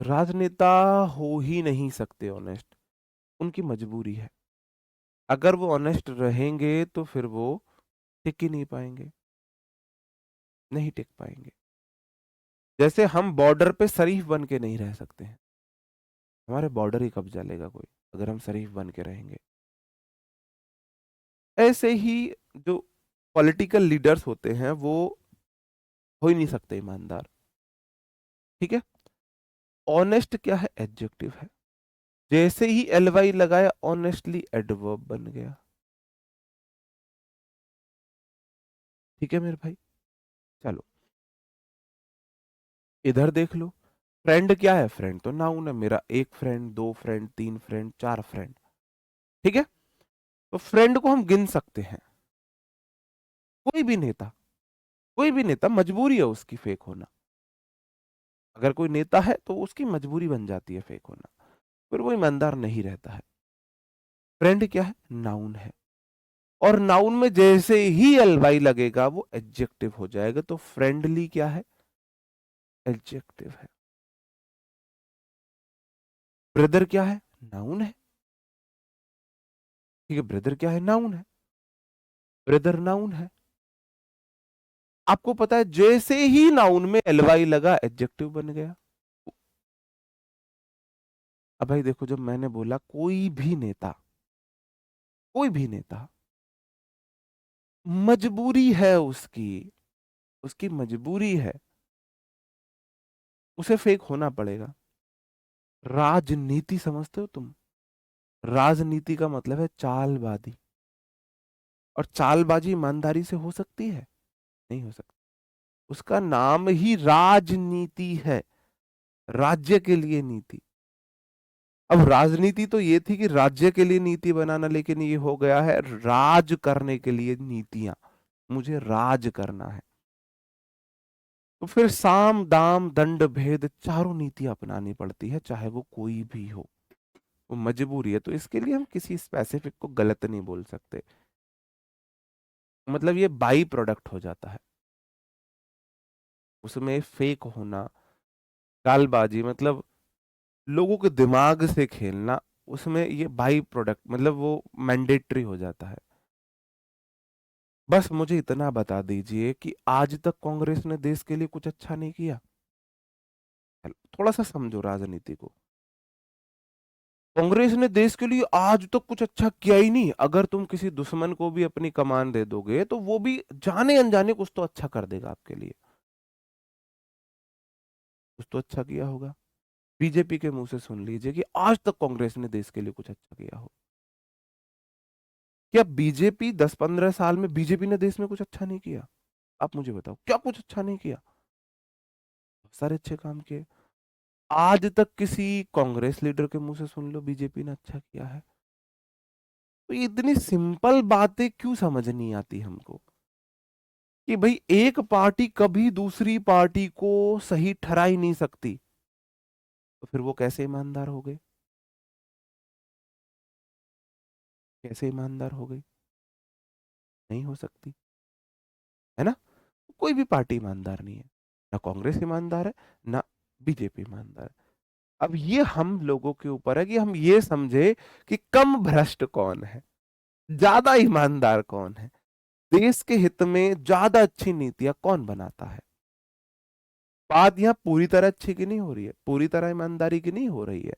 Speaker 1: राजनेता हो ही नहीं सकते ऑनेस्ट, उनकी मजबूरी है। अगर वो ऑनेस्ट रहेंगे तो फिर वो टिक ही नहीं पाएंगे, नहीं टिक पाएंगे। जैसे हम बॉर्डर पे शरीफ बन के नहीं रह सकते हैं, हमारे बॉर्डर ही कब जलेगा कोई अगर हम शरीफ बन के रहेंगे। ऐसे ही जो पॉलिटिकल लीडर्स होते हैं वो हो ही नहीं सकते ईमानदार। ठीक है। ऑनेस्ट क्या है? एडजेक्टिव है। जैसे ही एल वाई लगाया, ऑनेस्टली एडवर्ब बन गया। ठीक है मेरे भाई। चलो इधर देख लो। फ्रेंड क्या है? फ्रेंड तो नाउन है। मेरा एक फ्रेंड, दो फ्रेंड, तीन फ्रेंड, चार फ्रेंड। ठीक है। तो फ्रेंड को हम गिन सकते हैं। कोई भी नेता, कोई भी नेता मजबूरी है उसकी फेक होना। अगर कोई नेता है तो उसकी मजबूरी बन जाती है फेक होना, फिर वो ईमानदार नहीं रहता है। फ्रेंड क्या है? नाउन है। और नाउन में जैसे ही एल वाई लगेगा वो एडजेक्टिव हो जाएगा। तो फ्रेंडली क्या है? एडजेक्टिव है। ब्रदर क्या है? नाउन है। ठीक है, ब्रदर क्या है? नाउन है। ब्रदर नाउन है। आपको पता है जैसे ही नाउन में एल वाई लगा एडजेक्टिव बन गया। अब भाई देखो, जब मैंने बोला कोई भी नेता, कोई भी नेता, मजबूरी है उसकी, उसकी मजबूरी है, उसे फेक होना पड़ेगा। राजनीति समझते हो तुम? राजनीति का मतलब है चालबाजी। और चालबाजी ईमानदारी से हो सकती है? नहीं हो सकती। उसका नाम ही राजनीति है, राज्य के लिए नीति। अब राजनीति तो ये थी कि राज्य के लिए नीति बनाना, लेकिन ये हो गया है राज करने के लिए नीतियां। मुझे राज करना है, तो फिर साम दाम दंड भेद चारों नीति अपनानी पड़ती है, चाहे वो कोई भी हो। वो मजबूरी है, तो इसके लिए हम किसी स्पेसिफिक को गलत नहीं बोल सकते। मतलब ये बाई प्रोडक्ट हो जाता है, उसमें फेक होना, कालबाजी, मतलब लोगों के दिमाग से खेलना, उसमें ये बाई प्रोडक्ट, मतलब वो मैंडेटरी हो जाता है। बस मुझे इतना बता दीजिए कि आज तक कांग्रेस ने देश के लिए कुछ अच्छा नहीं किया। थोड़ा सा समझो राजनीति को। कांग्रेस ने देश के लिए आज तक कुछ अच्छा किया ही नहीं। अगर तुम किसी दुश्मन को भी अपनी कमान दे दोगे तो वो भी जाने अनजाने कुछ तो अच्छा कर देगा आपके लिए, कुछ तो अच्छा किया होगा। बीजेपी के मुंह से सुन लीजिए कि आज तक कांग्रेस ने देश के लिए कुछ अच्छा किया हो। क्या बीजेपी 10-15 साल में बीजेपी ने देश में कुछ अच्छा नहीं किया? आप मुझे बताओ, क्या कुछ अच्छा नहीं किया? बहुत सारे अच्छे काम किए। आज तक किसी कांग्रेस लीडर के मुंह से सुन लो बीजेपी ने अच्छा किया है? तो ये इतनी सिंपल बातें क्यों समझ नहीं आती हमको कि भाई एक पार्टी कभी दूसरी पार्टी को सही ठहरा ही नहीं सकती, तो फिर वो कैसे ईमानदार हो गए? कैसे ईमानदार हो गई? नहीं हो सकती, है ना? कोई भी पार्टी ईमानदार नहीं है, ना कांग्रेस ईमानदार है, ना बीजेपी ईमानदार है। अब ये हम लोगों के ऊपर है कि हम ये समझे कि कम भ्रष्ट कौन है, ज्यादा ईमानदार कौन है, देश के हित में ज्यादा अच्छी नीतियां कौन बनाता है। बात यहां पूरी तरह अच्छी की नहीं हो रही है, पूरी तरह ईमानदारी की नहीं हो रही है।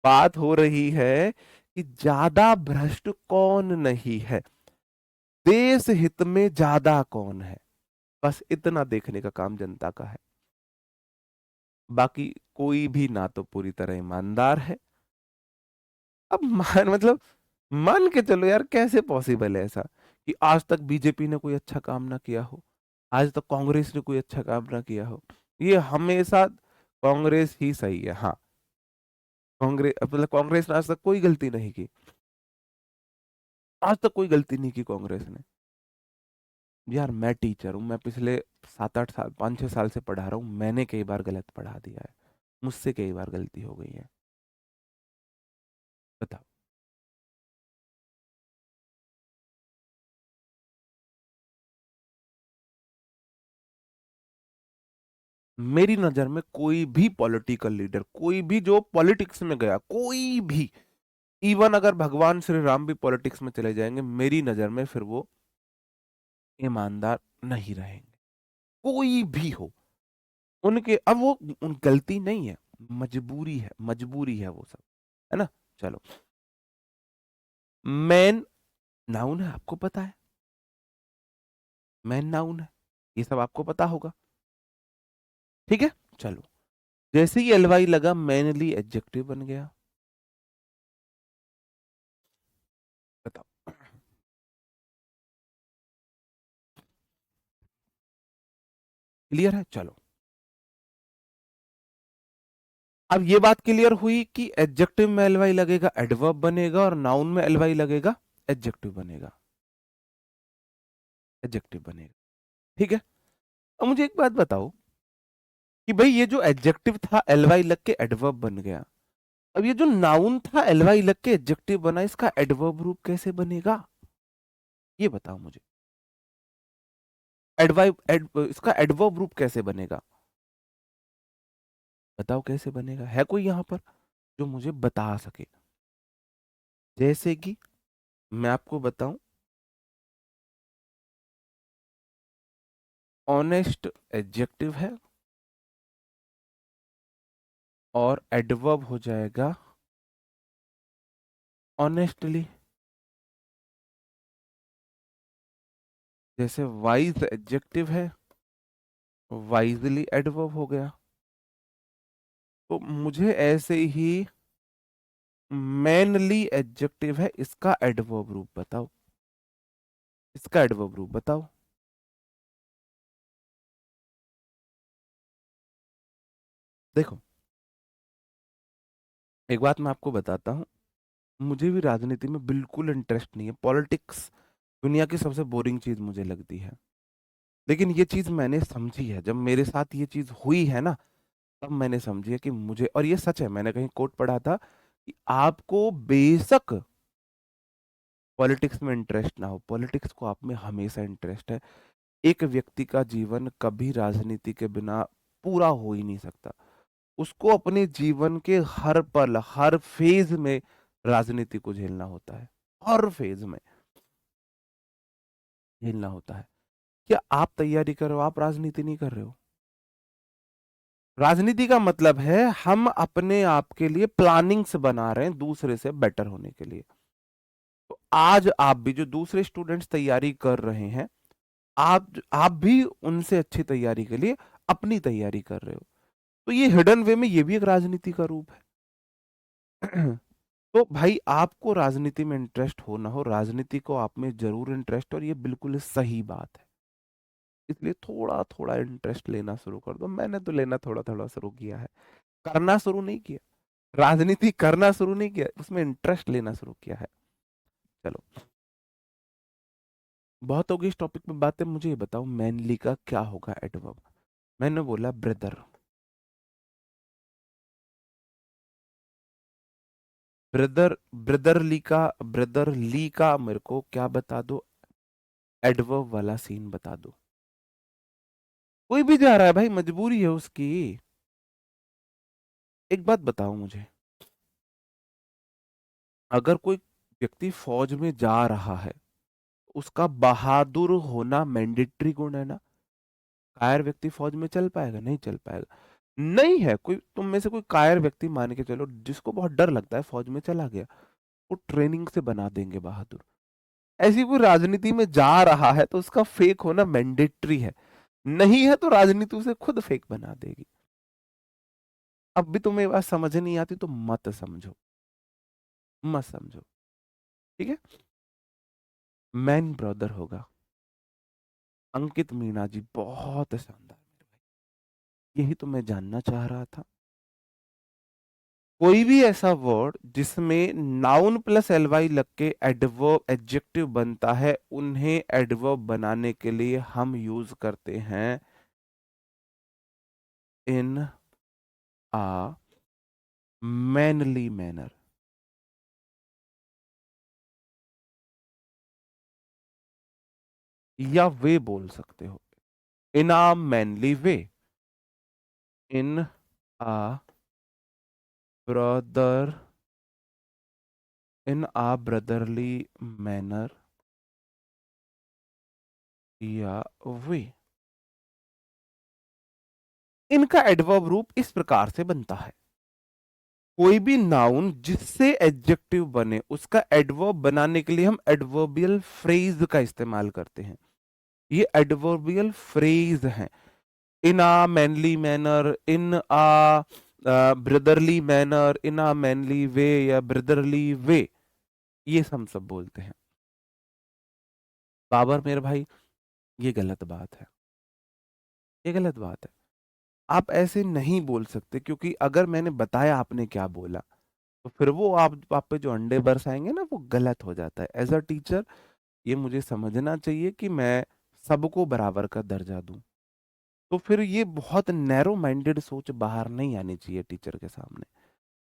Speaker 1: बात हो रही है कि ज्यादा भ्रष्ट कौन नहीं है, देश हित में ज्यादा कौन है। बस इतना देखने का काम जनता का है। बाकी कोई भी ना तो पूरी तरह ईमानदार है। अब मान मतलब मान के चलो यार, कैसे पॉसिबल है ऐसा कि आज तक बीजेपी ने कोई अच्छा काम ना किया हो, आज तक कांग्रेस ने कोई अच्छा काम ना किया हो। ये हमेशा कांग्रेस ही सही है। हाँ, कांग्रेस मतलब कांग्रेस ने आज तक कोई गलती नहीं की, आज तक कोई गलती नहीं की कांग्रेस ने। यार मैं टीचर हूँ, मैं पिछले 7-8 साल 5-6 साल से पढ़ा रहा हूँ, मैंने कई बार गलत पढ़ा दिया है, मुझसे कई बार गलती हो गई है। बताओ। मेरी नजर में कोई भी पॉलिटिकल लीडर, कोई भी जो पॉलिटिक्स में गया, कोई भी, इवन अगर भगवान श्री राम भी पॉलिटिक्स में चले जाएंगे, मेरी नजर में फिर वो ईमानदार नहीं रहेंगे। कोई भी हो, उनके अब वो उन गलती नहीं है, मजबूरी है, मजबूरी है वो सब, है ना। चलो, मैन नाउन है, आपको पता है, मैन नाउन है, ये सब आपको पता होगा। ठीक है, चलो, जैसे ही एलवाई लगा मैनली एडजेक्टिव बन गया। बताओ। क्लियर है, चलो। अब ये बात क्लियर हुई कि एडजेक्टिव में एलवाई लगेगा एडवर्ब बनेगा, और नाउन में एलवाई लगेगा एडजेक्टिव बनेगा, एडजेक्टिव बनेगा। ठीक है। अब मुझे एक बात बताओ कि भाई ये जो एडजेक्टिव था एलवाई लग के एडवर्ब बन गया, अब ये जो नाउन था एलवाई लग के एडजेक्टिव बना, इसका एडवर्ब रूप कैसे बनेगा, ये बताओ मुझे। इसका एडवर्ब रूप कैसे बनेगा, बताओ कैसे बनेगा, है कोई यहां पर जो मुझे बता सके। जैसे कि मैं आपको बताऊं, ऑनेस्ट एडजेक्टिव है और एडवर्ब हो जाएगा ऑनेस्टली। जैसे वाइज एडजेक्टिव है, वाइजली एडवर्ब हो गया। तो मुझे ऐसे ही मैनली एडजेक्टिव है, इसका एडवर्ब रूप बताओ, इसका एडवर्ब रूप बताओ। देखो, एक बात मैं आपको बताता हूँ, मुझे भी राजनीति में बिल्कुल इंटरेस्ट नहीं है, पॉलिटिक्स दुनिया की सबसे बोरिंग चीज मुझे लगती है। लेकिन ये चीज मैंने समझी है, जब मेरे साथ ये चीज हुई है ना, तब मैंने समझी है कि मुझे, और ये सच है, मैंने कहीं कोट पढ़ा था कि आपको बेशक पॉलिटिक्स में इंटरेस्ट ना हो, पॉलिटिक्स को आप में हमेशा इंटरेस्ट है। एक व्यक्ति का जीवन कभी राजनीति के बिना पूरा हो ही नहीं सकता। उसको अपने जीवन के हर पल, हर फेज में राजनीति को झेलना होता है, हर फेज में झेलना होता है। क्या आप तैयारी कर रहे हो, आप राजनीति नहीं कर रहे हो। राजनीति का मतलब है हम अपने आप के लिए प्लानिंग्स बना रहे हैं दूसरे से बेटर होने के लिए। तो आज आप भी, जो दूसरे स्टूडेंट्स तैयारी कर रहे हैं, आप भी उनसे अच्छी तैयारी के लिए अपनी तैयारी कर रहे हो। तो ये हिडन वे में ये भी एक राजनीति का रूप है। तो भाई, आपको राजनीति में इंटरेस्ट हो ना हो, राजनीति को आप में जरूर इंटरेस्ट, और ये बिल्कुल सही बात है। इसलिए थोड़ा थोड़ा इंटरेस्ट लेना शुरू कर दो। मैंने तो लेना थोड़ा थोड़ा शुरू किया है, करना शुरू नहीं किया, राजनीति करना शुरू नहीं किया, उसमें इंटरेस्ट लेना शुरू किया है। चलो, बहुत हो गई इस टॉपिक में बातें। मुझे ये बताओ, मैनली का क्या होगा एडवर्ब। मैंने बोला ब्रदर, ब्रदरली का मेरे को क्या बता दो, एडवर्ब वाला सीन बता दो। कोई भी जा रहा है भाई, मजबूरी है उसकी। एक बात बताओ मुझे, अगर कोई व्यक्ति फौज में जा रहा है, उसका बहादुर होना मैंडेटरी गुण है ना। कायर व्यक्ति फौज में चल पाएगा? नहीं चल पाएगा। नहीं है कोई तुम में से कोई कायर व्यक्ति, मान के चलो, जिसको बहुत डर लगता है, फौज में चला गया, वो ट्रेनिंग से बना देंगे बहादुर। ऐसी कोई राजनीति में जा रहा है तो उसका फेक होना मैंडेटरी है। नहीं है तो राजनीति उसे खुद फेक बना देगी। अब भी तुम्हें ये बात समझ नहीं आती तो मत समझो, मत समझो। ठीक है। मैन ब्रदर होगा अंकित मीणा जी, बहुत शानदार मेरे भाई, यही तो मैं जानना चाह रहा था। कोई भी ऐसा वर्ड जिसमें नाउन प्लस एलवाई लग के एडवर्ब एडजेक्टिव बनता है, उन्हें एडवर्ब बनाने के लिए हम यूज करते हैं इन आ मैनली मैनर, या वे बोल सकते हो, इन आ मैनली वे, इन आ ब्रदर, इन आ ब्रदरली मैनर, या वे। इनका एडवर्ब रूप इस प्रकार से बनता है। कोई भी नाउन जिससे एडजेक्टिव बने, उसका एडवर्ब बनाने के लिए हम एडवर्बियल फ्रेज का इस्तेमाल करते हैं। ये एडवर्बियल फ्रेज है। इन आ मैनली मैनर, इन आ ब्रदरली मैनर, इन आ मैनली वे, या ब्रदरली वे, ये हम सब बोलते हैं। बाबर मेरे भाई, ये गलत बात है, ये गलत बात है। आप ऐसे नहीं बोल सकते, क्योंकि अगर मैंने बताया आपने क्या बोला, तो फिर वो आप पे जो अंडे बरसाएंगे ना, वो गलत हो जाता है। एज अ टीचर ये मुझे समझना चाहिए कि मैं सबको बराबर का दर्जा दूं। तो फिर ये बहुत नैरो माइंडेड सोच बाहर नहीं आनी चाहिए टीचर के सामने।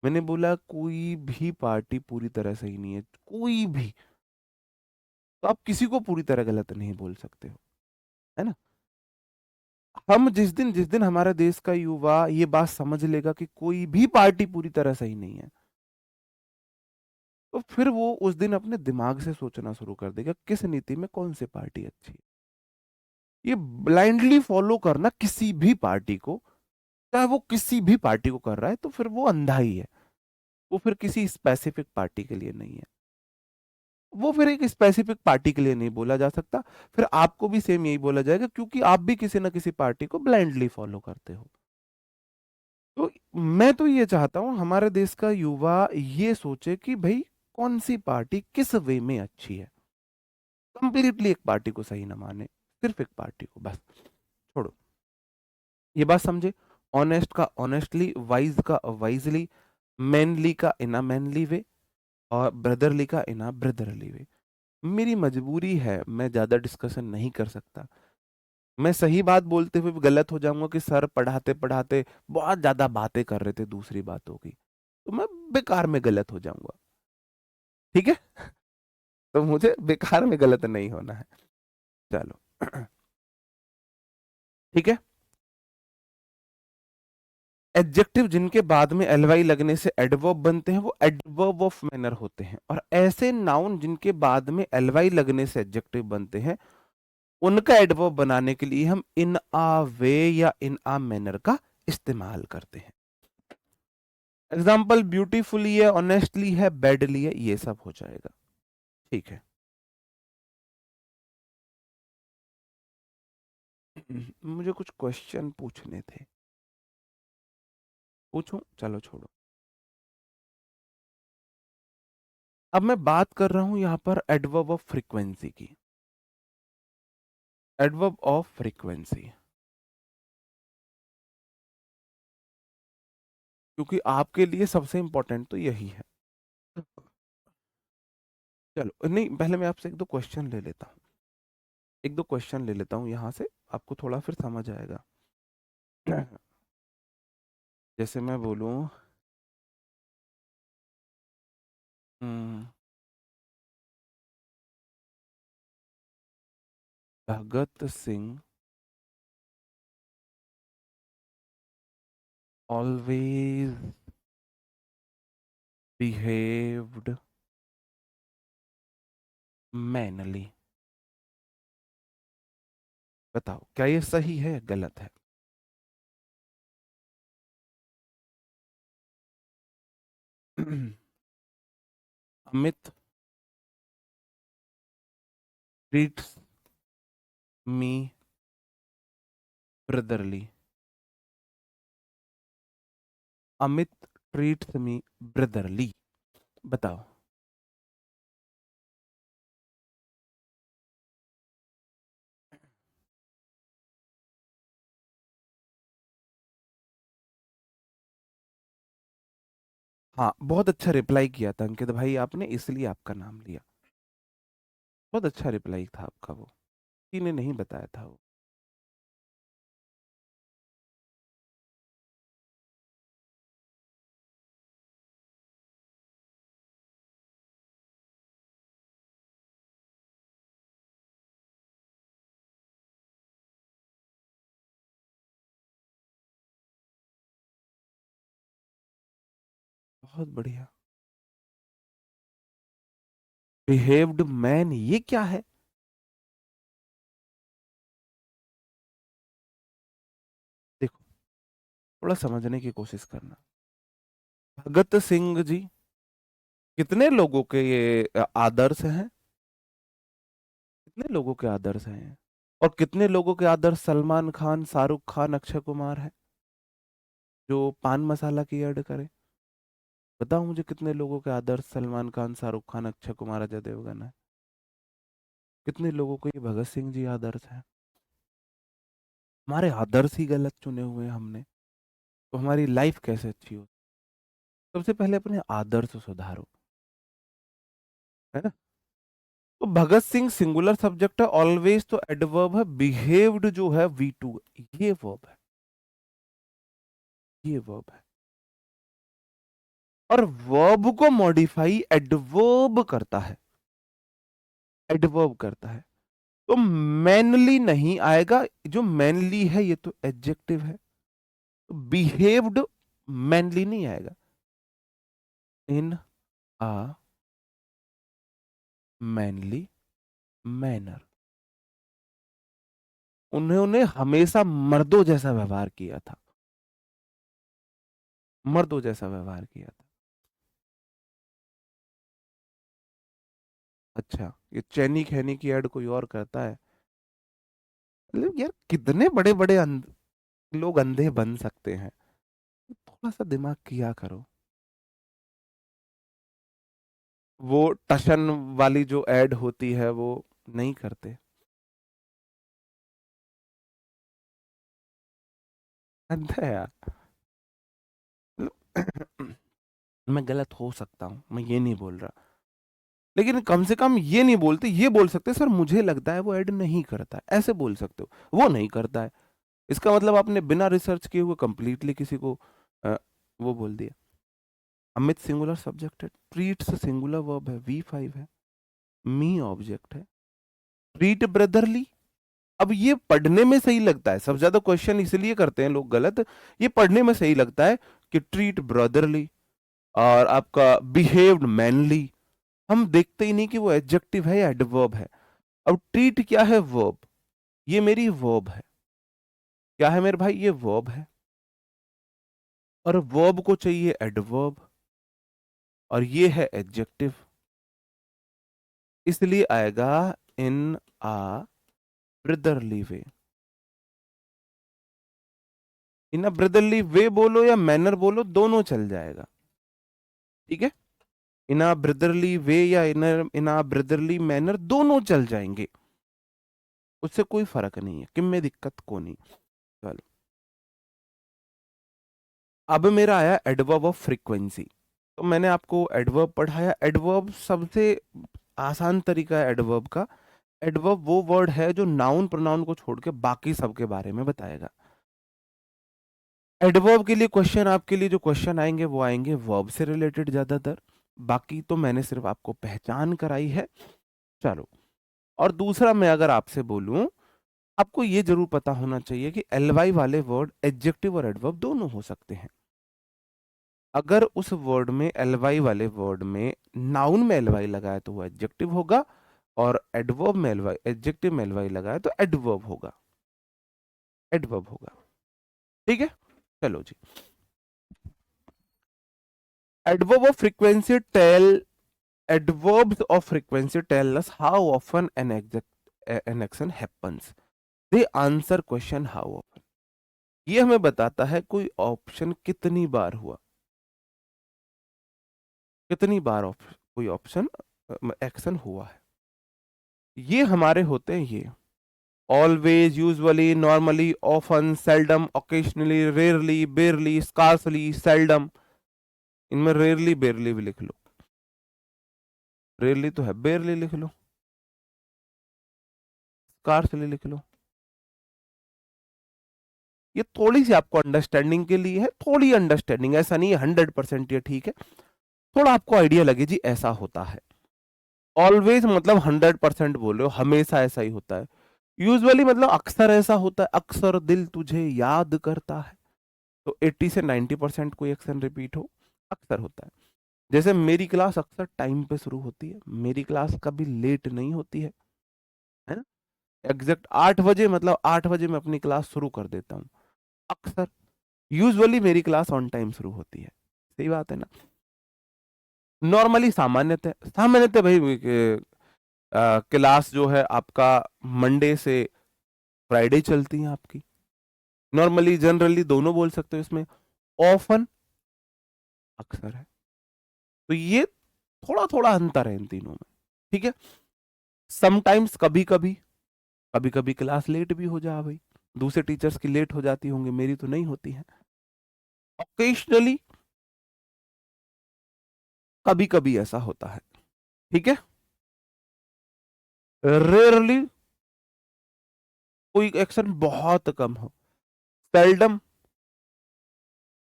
Speaker 1: मैंने बोला कोई भी पार्टी पूरी तरह सही नहीं है, कोई भी। तो आप किसी को पूरी तरह गलत नहीं बोल सकते हो, है ना। हम जिस दिन हमारे देश का युवा ये बात समझ लेगा कि कोई भी पार्टी पूरी तरह सही नहीं है, तो फिर वो उस दिन अपने दिमाग से सोचना शुरू कर देगा किस नीति में कौन सी पार्टी अच्छी है। ये ब्लाइंडली फॉलो करना किसी भी पार्टी को, चाहे वो किसी भी पार्टी को कर रहा है, तो फिर वो अंधा ही है। वो फिर किसी स्पेसिफिक पार्टी के लिए नहीं है, वो फिर एक स्पेसिफिक पार्टी के लिए नहीं बोला जा सकता। फिर आपको भी सेम यही बोला जाएगा, क्योंकि आप भी किसी ना किसी पार्टी को ब्लाइंडली फॉलो करते हो। तो मैं तो ये चाहता हूं हमारे देश का युवा ये सोचे कि भाई कौन सी पार्टी किस वे में अच्छी है। कंप्लीटली एक पार्टी को सही ना माने, सिर्फ एक पार्टी को बस छोड़ो। ये बात समझे। ऑनेस्ट का ऑनेस्टली, वाइज का वाइजली, मैनली का इन अ मैनली वे, और ब्रदरली का इन अ ब्रदरली वे। मेरी मजबूरी है, मैं ज्यादा डिस्कशन नहीं कर सकता। मैं सही बात बोलते हुए भी गलत हो जाऊंगा कि सर पढ़ाते पढ़ाते बहुत ज्यादा बातें कर रहे थे दूसरी बातों की, तो मैं बेकार में गलत हो जाऊंगा। ठीक है। तो मुझे बेकार में गलत नहीं होना है। चलो। ठीक है। एडजेक्टिव जिनके बाद में एलवाई लगने से एडवर्ब बनते हैं, वो एडवर्ब ऑफ मैनर होते हैं। और ऐसे नाउन जिनके बाद में एलवाई लगने से एडजेक्टिव बनते हैं, उनका एडवर्ब बनाने के लिए हम इन आ वे या इन आ मैनर का इस्तेमाल करते हैं। एग्जाम्पल ब्यूटीफुली है, ऑनेस्टली है, बैडली है, ये सब हो जाएगा। ठीक है। मुझे कुछ क्वेश्चन पूछने थे, पूछूं? चलो छोड़ो। अब मैं बात कर रहा हूं यहां पर एडवर्ब ऑफ फ्रीक्वेंसी की। एडवर्ब ऑफ फ्रीक्वेंसी, क्योंकि आपके लिए सबसे इंपॉर्टेंट तो यही है। चलो, नहीं, पहले मैं आपसे एक दो क्वेश्चन ले लेता हूँ, एक दो क्वेश्चन ले लेता हूँ यहाँ से, आपको थोड़ा फिर समझ आएगा। जैसे मैं बोलूँ, हम्म, Bhagat Singh always behaved mainly. बताओ क्या ये सही है गलत है? Amit treats me brotherly. Amit treats me brotherly. बताओ। हाँ, बहुत अच्छा रिप्लाई किया था अंकित भाई आपने, इसलिए आपका नाम लिया। बहुत अच्छा रिप्लाई था आपका, वो किसी ने नहीं बताया था वो। बहुत बढ़िया। बिहेव्ड मैन, ये क्या है? देखो, थोड़ा समझने की कोशिश करना। भगत सिंह जी कितने लोगों के ये आदर्श हैं? कितने लोगों के आदर्श हैं? और कितने लोगों के आदर्श सलमान खान, शाहरुख खान, अक्षय कुमार है, जो पान मसाला की ऐड करे? बताओ मुझे कितने लोगों के आदर्श सलमान खान, शाहरुख खान, अक्षय कुमार, अजय देवगन है? कितने लोगों को ये भगत सिंह जी आदर्श है? हमारे आदर्श ही गलत चुने हुए हैं हमने, तो हमारी लाइफ कैसे अच्छी हो? सबसे पहले अपने आदर्श सुधारो, है ना? तो भगत सिंह सिंगुलर सब्जेक्ट है, ऑलवेज तो एडवर्ब है, बिहेव्ड जो है V2, ये वर्ब है, ये वर्ब है। और वर्ब को मॉडिफाई एडवर्ब करता है, एडवर्ब करता है। तो मैनली नहीं आएगा, जो मैनली है ये तो एडजेक्टिव है, तो बिहेव्ड मैनली नहीं आएगा। इन आ मैनली मैनर, उन्होंने हमेशा मर्दों जैसा व्यवहार किया था, मर्दों जैसा व्यवहार किया था। अच्छा, ये चैनी खैनी की ऐड कोई और करता है? मतलब यार कितने बड़े बड़े लोग अंधे बन सकते हैं, थोड़ा सा दिमाग किया करो। वो टशन वाली जो ऐड होती है वो नहीं करते, अंधा है यार। मतलब मैं गलत हो सकता हूँ, मैं ये नहीं बोल रहा, लेकिन कम से कम ये नहीं बोलते, ये बोल सकते सर मुझे लगता है वो ऐड नहीं करता है, ऐसे बोल सकते हो। वो नहीं करता है, इसका मतलब आपने बिना रिसर्च किए हुए कंप्लीटली किसी को वो बोल दिया। अमित सिंगुलर सब्जेक्ट है, ट्रीट्स सिंगुलर वर्ब है, V5 है, मी ऑब्जेक्ट है, ट्रीट ब्रदरली। अब ये पढ़ने में सही लगता है, सबसे ज्यादा क्वेश्चन इसलिए करते हैं लोग गलत, ये पढ़ने में सही लगता है कि ट्रीट ब्रदरली और आपका बिहेव्ड मैनली। हम देखते ही नहीं कि वो एडजेक्टिव है या एडवर्ब है। अब ट्रीट क्या है? वर्ब। ये मेरी वर्ब है, क्या है मेरे भाई? ये वर्ब है, और वर्ब को चाहिए एडवर्ब, और ये है एडजेक्टिव, इसलिए आएगा इन आ ब्रदरली वे। इन अ ब्रदरली वे बोलो या मैनर बोलो, दोनों चल जाएगा, ठीक है? इन अ ब्रदरली वे या इन अ ब्रदरली मैनर, दोनों चल जाएंगे, उससे कोई फर्क नहीं है, किम में दिक्कत को नहीं। चलो, अब मेरा आया एडवर्ब ऑफ फ्रीक्वेंसी। तो मैंने आपको एडवर्ब पढ़ाया, एडवर्ब सबसे आसान तरीका है एडवर्ब का। एडवर्ब वो वर्ड है जो नाउन प्रोनाउन को छोड़ के बाकी सबके बारे में बताएगा। एडवर्ब के लिए क्वेश्चन, आपके लिए जो क्वेश्चन आएंगे वो आएंगे वर्ब से रिलेटेड ज्यादातर, बाकी तो मैंने सिर्फ आपको पहचान कराई है। चलो, और दूसरा मैं अगर आपसे बोलूं, आपको ये जरूर पता होना चाहिए कि एलवाई वाले वर्ड एडजेक्टिव और एडवर्ब दोनों हो सकते हैं। अगर उस वर्ड में एलवाई वाले वर्ड में नाउन में एलवाई लगाए तो वो एडजेक्टिव होगा, और एडवर्ब में एलवाई एडजेक्टिव में एलवाई लगाए तो एडवर्ब होगा, एडवर्ब होगा। ठीक है, चलो जी। Adverb of frequency tell adverbs of frequency tell us how often an action happens. They answer question how often. ये हमें बताता है कोई ऑप्शन कितनी बार हुआ, कितनी बार कोई ऑप्शन एक्शन हुआ है। ये हमारे होते हैं ये always, usually, normally, often, seldom, occasionally, rarely, barely, scarcely, seldom. इनमें रेयरली बेरली भी लिख लो, रेयरली तो है, बेरली लिख लो, स्कार्सली लिख लो। ये थोड़ी सी आपको अंडरस्टैंडिंग के लिए है, थोड़ी अंडरस्टैंडिंग, ऐसा नहीं है 100% ये ठीक है, थोड़ा आपको आइडिया लगे जी ऐसा होता है। ऑलवेज मतलब 100% बोल रहे हो, हमेशा ऐसा ही होता है। यूजुअली मतलब अक्सर ऐसा होता है, अक्सर दिल तुझे याद करता है। तो 80 से 90% कोई एक्शन रिपीट हो, अक्सर होता है। जैसे मेरी क्लास अक्सर टाइम पे शुरू होती है, मेरी क्लास कभी लेट नहीं होती है ना। एग्जैक्ट 8 बजे, मतलब 8 बजे मैं अपनी क्लास शुरू कर देता हूँ, अक्सर। यूजुअली मेरी क्लास ऑन टाइम शुरू होती है, सही बात है ना। नॉर्मली, सामान्यतः, सामान्यतः भाई क्लास जो है आपका मंडे से फ्राइडे चलती है आपकी। नॉर्मली, जनरली दोनों बोल सकते हो इसमें। ऑफन अक्सर है, तो ये थोड़ा थोड़ा अंतर है इन तीनों में। ठीक है। समटाइम्स कभी कभी, कभी कभी क्लास लेट भी हो जा भाई, दूसरे टीचर्स की लेट हो जाती होंगी, मेरी तो नहीं होती है। ओकेशनली, कभी कभी ऐसा होता है। ठीक है। रेयरली, कोई एक्शन बहुत कम हो। सेल्डम,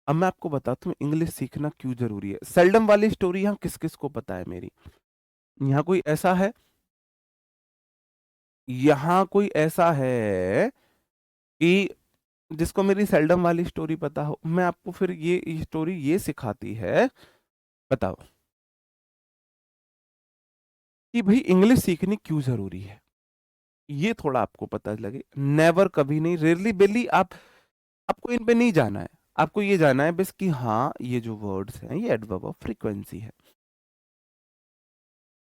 Speaker 1: अब मैं आपको बताता हूँ इंग्लिश सीखना क्यों जरूरी है। सेल्डम वाली स्टोरी यहाँ किस किस को पता है मेरी। यहाँ कोई ऐसा है, यहाँ कोई ऐसा है कि जिसको मेरी सेल्डम वाली स्टोरी पता हो। मैं आपको फिर ये स्टोरी ये सिखाती है, बताओ, कि भाई इंग्लिश सीखनी क्यों जरूरी है। ये थोड़ा आपको पता लगे। नेवर, कभी नहीं, रेयरली, बेली, आपको इन पे नहीं जाना है। आपको ये जाना है बस कि हाँ ये जो वर्ड्स हैं ये एडवर्ब ऑफ फ्रीक्वेंसी है।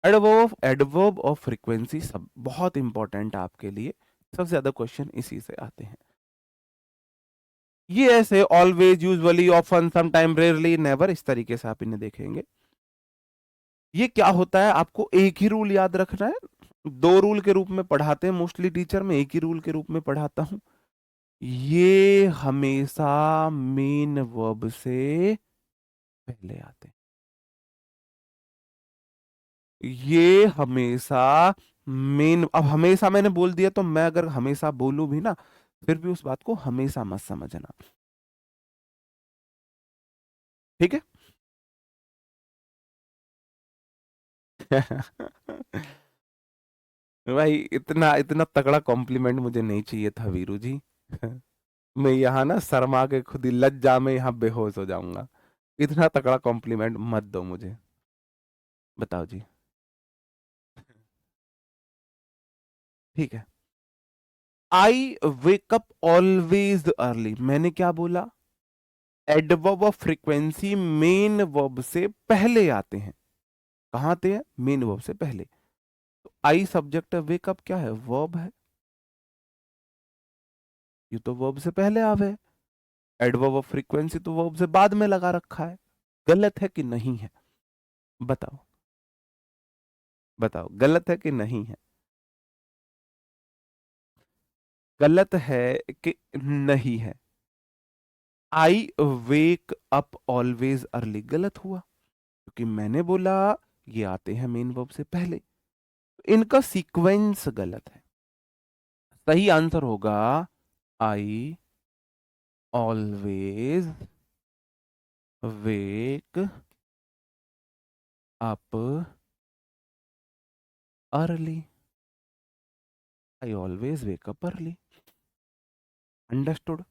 Speaker 1: एडवर्ब ऑफ फ्रीक्वेंसी सब बहुत इंपॉर्टेंट है आपके लिए, सबसे ज्यादा क्वेश्चन इसी से आते हैं। ये ऐसे always, usually, often, sometime, rarely, never, इस तरीके से आप इन्हें देखेंगे। ये क्या होता है, आपको एक ही रूल याद रखना है। दो रूल के रूप में पढ़ाते हैं मोस्टली टीचर, में एक ही रूल के रूप में पढ़ाता हूं। ये हमेशा मेन वर्ब से पहले आते हैं। ये हमेशा मेन, अब हमेशा मैंने बोल दिया तो मैं अगर हमेशा बोलूं भी ना, फिर भी उस बात को हमेशा मत समझना। ठीक है। भाई इतना इतना तगड़ा कॉम्प्लीमेंट मुझे नहीं चाहिए था वीरू जी। मैं यहाँ ना शर्मा के खुद ही लज्जा में यहाँ बेहोश हो जाऊंगा। इतना तगड़ा कॉम्प्लीमेंट मत दो मुझे। बताओ जी। ठीक है। आई वेक अप ऑलवेज अर्ली, मैंने क्या बोला, adverb of frequency main verb से पहले आते हैं। कहाँ आते हैं, मेन वर्ब से पहले। तो आई सब्जेक्ट है, वेकअप क्या है, वर्ब है, ये तो वर्ब से पहले आवे। एडवर्ब ऑफ फ्रीक्वेंसी तो वर्ब से बाद में लगा रखा है। गलत है कि नहीं है, बताओ, बताओ, गलत है कि नहीं है। गलत है कि नहीं है। आई वेक अप ऑलवेज अर्ली गलत हुआ, क्योंकि मैंने बोला ये आते हैं मेन वर्ब से पहले, तो इनका सीक्वेंस गलत है। सही आंसर होगा I always wake up early. I always wake up early. Understood.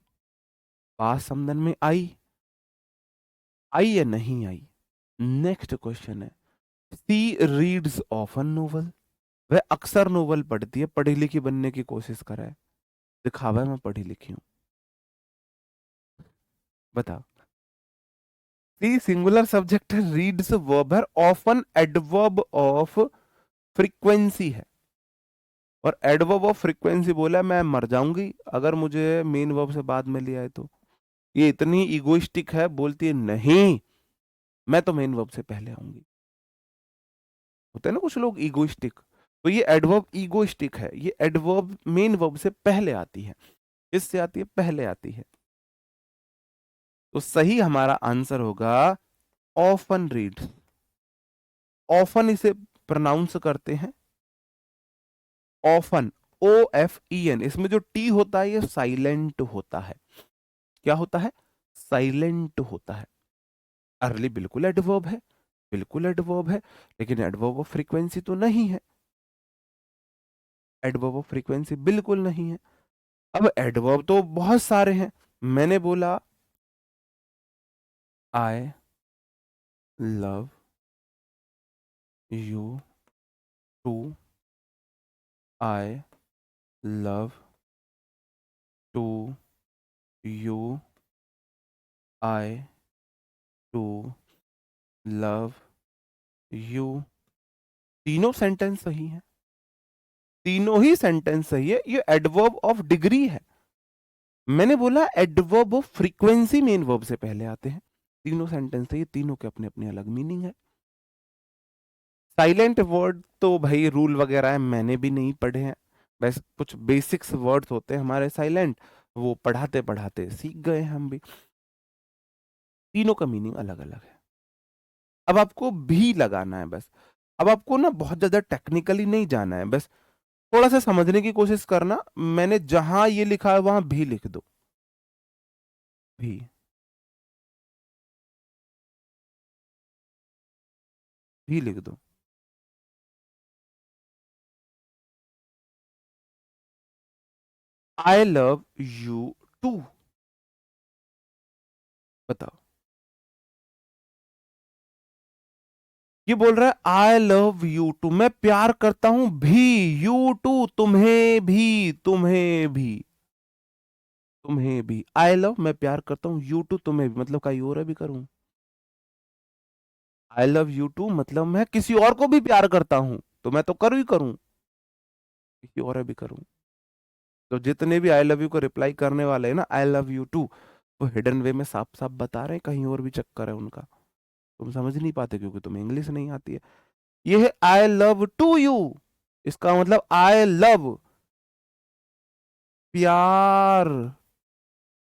Speaker 1: पास समदन में आई, आई या नहीं आई? नेक्स्ट क्वेश्चन है, सी रीड्स ऑफन नोवेल, वह अक्सर नोवेल पढ़ती है, पढ़ी लिखी बनने की कोशिश कर रहा है, दिखावा है मैं पढ़ी लिखी हूं, बताओ। सी सिंगुलर सब्जेक्ट है, रीड्स वर्ब है, ऑफन एडवर्ब ऑफ फ्रीक्वेंसी है, और एडवर्ब ऑफ फ्रीक्वेंसी बोला मैं मर जाऊंगी अगर मुझे मेन वर्ब से बाद में लिया है तो। ये इतनी इगोइस्टिक है, बोलती है नहीं मैं तो मेन वर्ब से पहले आऊंगी। होते हैं ना कुछ लोग इगोइस्टिक, तो ये एडवर्ब इगोइस्टिक है, ये एडवर्ब मेन वर्ब से पहले आती है। इससे आती है, पहले आती है। तो सही हमारा आंसर होगा ऑफन रीड्स। ऑफन इसे प्रोनाउंस करते हैं ऑफन, OFEN। इसमें जो टी होता है ये साइलेंट होता है। क्या होता है? साइलेंट होता है। अर्ली बिल्कुल एडवर्ब है, बिल्कुल एडवर्ब है, लेकिन एडवर्ब ऑफ फ्रीक्वेंसी तो नहीं है। एडवर्ब ऑफ फ्रीक्वेंसी बिल्कुल नहीं है। अब एडवर्ब तो बहुत सारे हैं। मैंने बोला I love you too, I love too you, I too love you. तीनों सेंटेंस सही है, तीनों ही सेंटेंस सही है। ये एडवर्ब ऑफ डिग्री है। मैंने बोला adverb of frequency main verb से पहले आते हैं। तीनों सेंटेंस सही है, तीनों के अपने अपने अलग मीनिंग है। साइलेंट वर्ड तो भाई रूल वगैरह है, मैंने भी नहीं पढ़े हैं, बस कुछ बेसिक्स वर्ड्स होते हैं हमारे साइलेंट, वो पढ़ाते पढ़ाते सीख गए हम भी। तीनों का मीनिंग अलग अलग है। अब आपको भी लगाना है बस। अब आपको ना बहुत ज्यादा टेक्निकली नहीं जाना है, बस थोड़ा सा समझने की कोशिश करना। मैंने जहां ये लिखा है वहां भी लिख दो, भी। भी लिख दो। आई लव यू टू, बताओ। ये बोल रहा है आई लव यू टू, मैं प्यार करता हूं भी, यू टू तुम्हें भी, तुम्हें भी, तुम्हें भी। आई लव मैं प्यार करता हूं, यू टू तुम्हें भी, मतलब कहीं और भी करूं। आई लव यू टू मतलब मैं किसी और को भी प्यार करता हूं, तो मैं तो करूं ही करूं, किसी और भी करूं। तो जितने भी आई लव यू को रिप्लाई करने वाले हैं ना, आई लव यू टू, वो हिडन वे में साफ साफ बता रहे हैं कहीं और भी चक्कर है उनका। तुम समझ नहीं पाते क्योंकि तुम्हें इंग्लिश नहीं आती है। ये है आई लव टू यू, इसका मतलब आई लव प्यार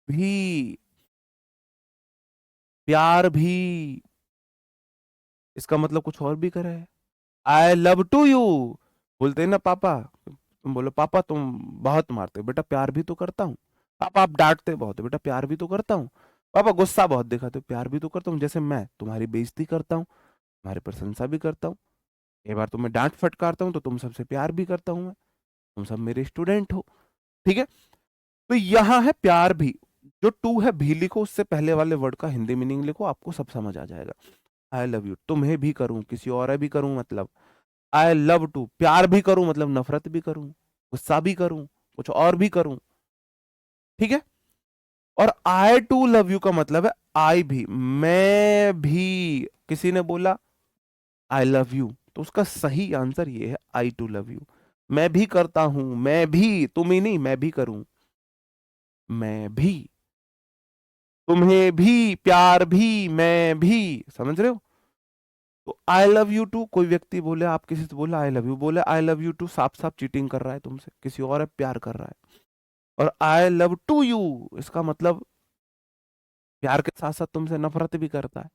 Speaker 1: भी, प्यार भी, इसका मतलब कुछ और भी करे है। आई लव टू यू, बोलते हैं ना पापा, तुम बोलो पापा तुम बहुत मारते हो, बेटा प्यार भी तो करता हूँ। पापा आप डांटते बहुत हो, बेटा प्यार भी तो करता हूँ। पापा गुस्सा बहुत दिखाते हो, प्यार भी तो करता हूँ। जैसे मैं तुम्हारी बेइज्जती करता हूँ, तुम्हारी प्रशंसा भी करता हूँ, कई बार तुम्हें डांट फटकारता हूँ, तो तुम सबसे प्यार भी करता हूँ मैं, तुम सब मेरे स्टूडेंट हो। ठीक है, तो यहां है प्यार भी। जो टू है भी लिखो, उससे पहले वाले वर्ड का हिंदी मीनिंग लिखो, आपको सब समझ आ जाएगा। आई लव यू तुम्हें भी करूं, किसी और भी करूं, मतलब आई लव टू प्यार भी करूं, मतलब नफरत भी करूं, गुस्सा भी करूं, कुछ और भी करूं। ठीक है, और आई टू लव यू का मतलब है आई भी, मैं भी। किसी ने बोला आई लव यू, तो उसका सही आंसर ये है आई टू लव यू। मैं भी करता हूं, मैं भी, तुम ही नहीं, मैं भी करूं, मैं भी, तुम्हें भी, प्यार भी, मैं भी। समझ रहे हो? तो आई लव यू टू, कोई व्यक्ति बोले, आप किसी से बोला आई लव यू, बोले आई लव यू टू, साफ साफ चीटिंग कर रहा है तुमसे, किसी और है प्यार कर रहा है। और आई लव टू यू, इसका मतलब प्यार के साथ साथ तुमसे नफरत भी करता है।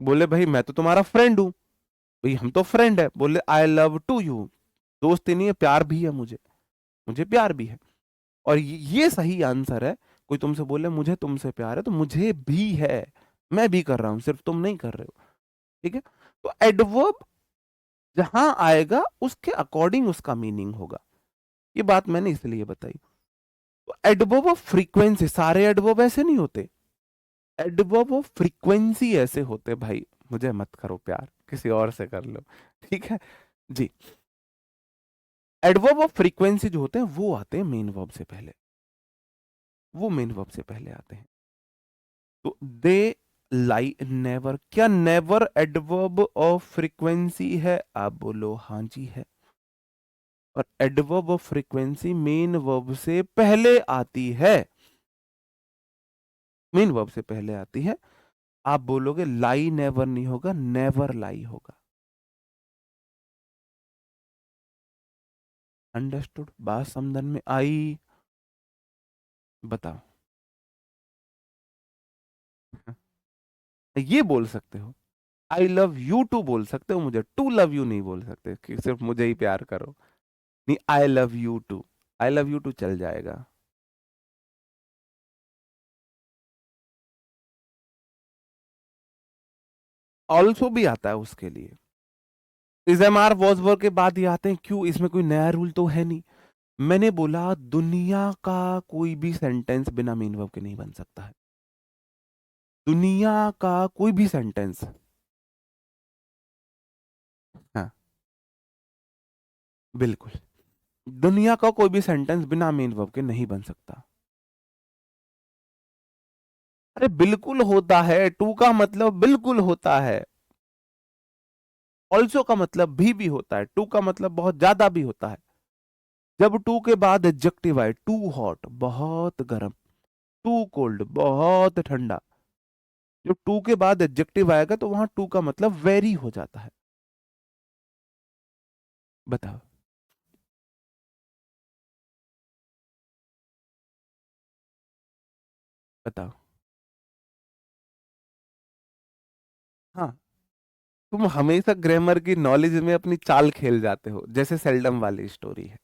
Speaker 1: बोले भाई मैं तो तुम्हारा फ्रेंड हूं, भाई हम तो फ्रेंड है, बोले आई लव टू यू, दोस्ती नहीं है, प्यार भी है मुझे, मुझे प्यार भी है। और ये सही आंसर है। कोई तुमसे बोले मुझे तुमसे प्यार है, तो मुझे भी है, मैं भी कर रहा हूं, सिर्फ तुम नहीं कर रहे हो। ठीक है, तो एडवर्ब जहां आएगा उसके अकॉर्डिंग उसका मीनिंग होगा। ये बात मैंने इसलिए बताई। तो एडवर्ब ऑफ फ्रीक्वेंसी, सारे एडवर्ब ऐसे नहीं होते। एडवर्ब ऑफ फ्रीक्वेंसी ऐसे होते भाई, मुझे मत करो प्यार, किसी और से कर लो, ठीक है जी। एडवर्ब ऑफ फ्रीक्वेंसी जो होते हैं वो आते हैं मेन वर्ब से पहले, वो मेन वर्ब से पहले आते हैं। तो दे लाई नेवर, क्या नेवर एडवर्ब ऑफ फ्रीक्वेंसी है? आप बोलो हाँ जी है। और adverb of frequency main verb से पहले आती है, मेन वर्ब से पहले आती है। आप बोलोगे लाई नेवर नहीं होगा, नेवर लाई होगा। अंडरस्टूड, बात समझ में आई? बताओ। ये बोल सकते हो, आई लव यू टू बोल सकते हो, मुझे टू लव यू नहीं बोल सकते कि सिर्फ मुझे ही प्यार करो। नहीं, I love you too, I love you too चल जाएगा। ऑल्सो भी आता है उसके लिए। Is am are was were के बाद ये आते हैं, क्यों? इसमें कोई नया रूल तो है नहीं। मैंने बोला दुनिया का कोई भी सेंटेंस बिना मेन वर्ब के नहीं बन सकता है। दुनिया का कोई भी सेंटेंस, हाँ बिल्कुल, दुनिया का कोई भी सेंटेंस बिना मेन वर्ब के नहीं बन सकता। अरे बिल्कुल होता है, टू का मतलब बिल्कुल होता है। ऑल्सो का मतलब भी होता है, टू का मतलब बहुत ज्यादा भी होता है। जब टू के बाद एडजेक्टिव आए, टू हॉट बहुत गर्म, टू कोल्ड बहुत ठंडा, जब टू के बाद एडजेक्टिव आएगा तो वहां टू का मतलब वेरी हो जाता है। बताओ। बताओ। हाँ, तुम हमेशा ग्रामर की नॉलेज में अपनी चाल खेल जाते हो, जैसे सेल्डम वाली स्टोरी है।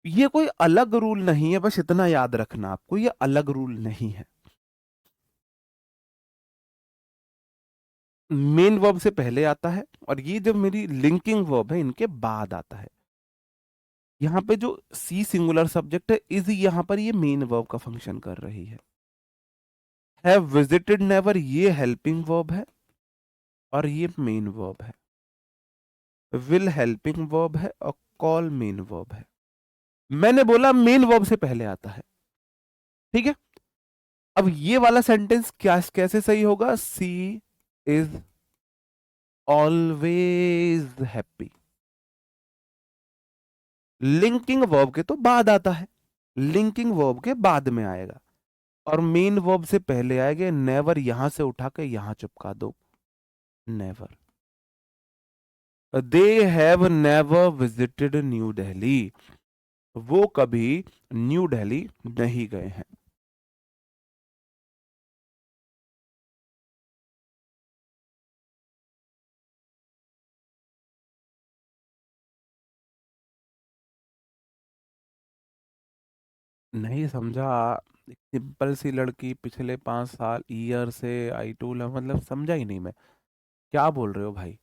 Speaker 1: ये कोई अलग रूल नहीं है, बस इतना याद रखना आपको, ये अलग रूल नहीं है। मेन वर्ब से पहले आता है, और ये जब मेरी लिंकिंग वर्ब है इनके बाद आता है। यहाँ पे जो सी सिंगुलर सब्जेक्ट है, इज यहाँ पर ये मेन वर्ब का फंक्शन कर रही है। हैव विजिटेड नेवर ये हेल्पिंग वर्ब है, और ये मेन वर्ब है। विल हेल्पिंग वर्ब है, और कॉल मेन वर्ब है। मैंने बोला मेन वर्ब से पहले आता है, ठीक है। अब ये वाला सेंटेंस क्या कैसे सही होगा? She is always happy, linking verb के तो बाद आता है, लिंकिंग वर्ब के बाद में आएगा, और मेन वर्ब से पहले आएगा। नेवर यहां से उठा के यहां चिपका दो, never. They have never visited new Delhi, वो कभी न्यू दिल्ली नहीं गए हैं। नहीं समझा? एक सिंपल सी लड़की पिछले 5 साल ईयर से आई टू लव, मतलब समझा ही नहीं मैं, क्या बोल रहे हो भाई?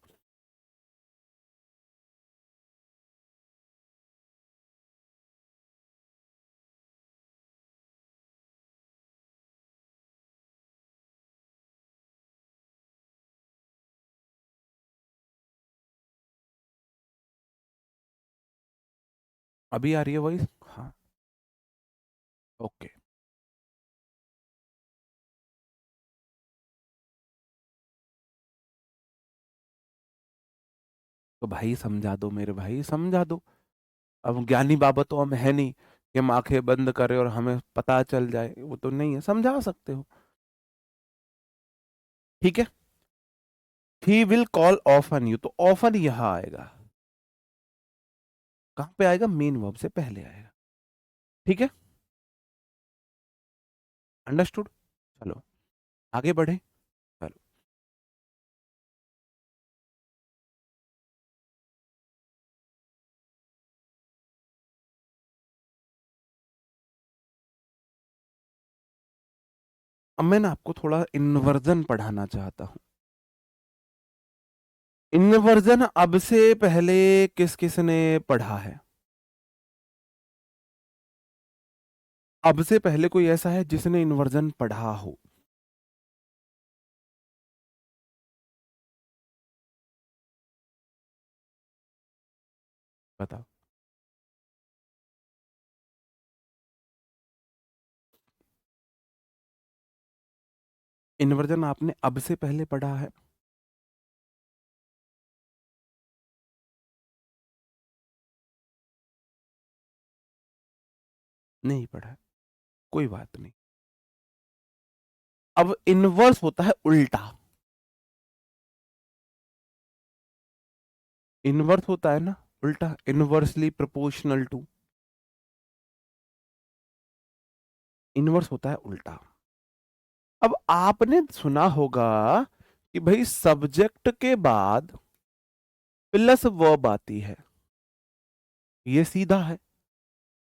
Speaker 1: अभी आ रही है वॉइस? हाँ। ओके। तो भाई समझा दो मेरे भाई, समझा दो। अब ज्ञानी बाबा तो हम है नहीं कि हम आंखें बंद करें और हमें पता चल जाए, वो तो नहीं है, समझा सकते हो, ठीक है। He will call often you, तो ऑफन यहां आएगा, कहां पे आएगा? मेन वर्ब से पहले आएगा, ठीक है। अंडरस्टूड? चलो आगे बढ़े। चलो। अब मैं ना आपको थोड़ा इन्वर्जन पढ़ाना चाहता हूं। इन्वर्जन अब से पहले किस किस ने पढ़ा है? अब से पहले कोई ऐसा है जिसने इन्वर्जन पढ़ा हो? बताओ। इन्वर्जन आपने अब से पहले पढ़ा है? नहीं पढ़ा है, कोई बात नहीं। अब इनवर्स होता है उल्टा। इनवर्स होता है ना उल्टा, इनवर्सली प्रोपोर्शनल टू। इनवर्स होता है उल्टा। अब आपने सुना होगा कि भाई सब्जेक्ट के बाद प्लस वर्ब आती है, ये सीधा है।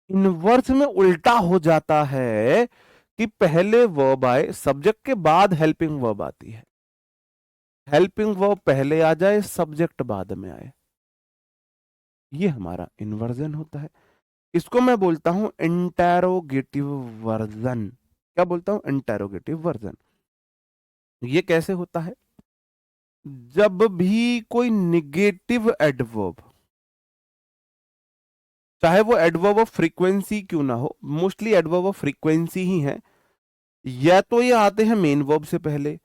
Speaker 1: इनवर्स में उल्टा हो जाता है कि पहले वर्ब आए, सब्जेक्ट के बाद हेल्पिंग वर्ब आती है, हेल्पिंग वर्ब पहले आ जाए, सब्जेक्ट बाद में आए। ये हमारा इन्वर्जन होता है। इसको मैं बोलता हूं इंटेरोगेटिव वर्जन। क्या बोलता हूं? Interrogative version. ये कैसे होता है? जब भी कोई निगेटिव एडवर्ब, चाहे वो एडवर्ब ऑफ फ्रीक्वेंसी क्यों ना हो, मोस्टली एडवर्ब ऑफ फ्रीक्वेंसी ही है, या तो ये आते हैं मेन वर्ब से पहले,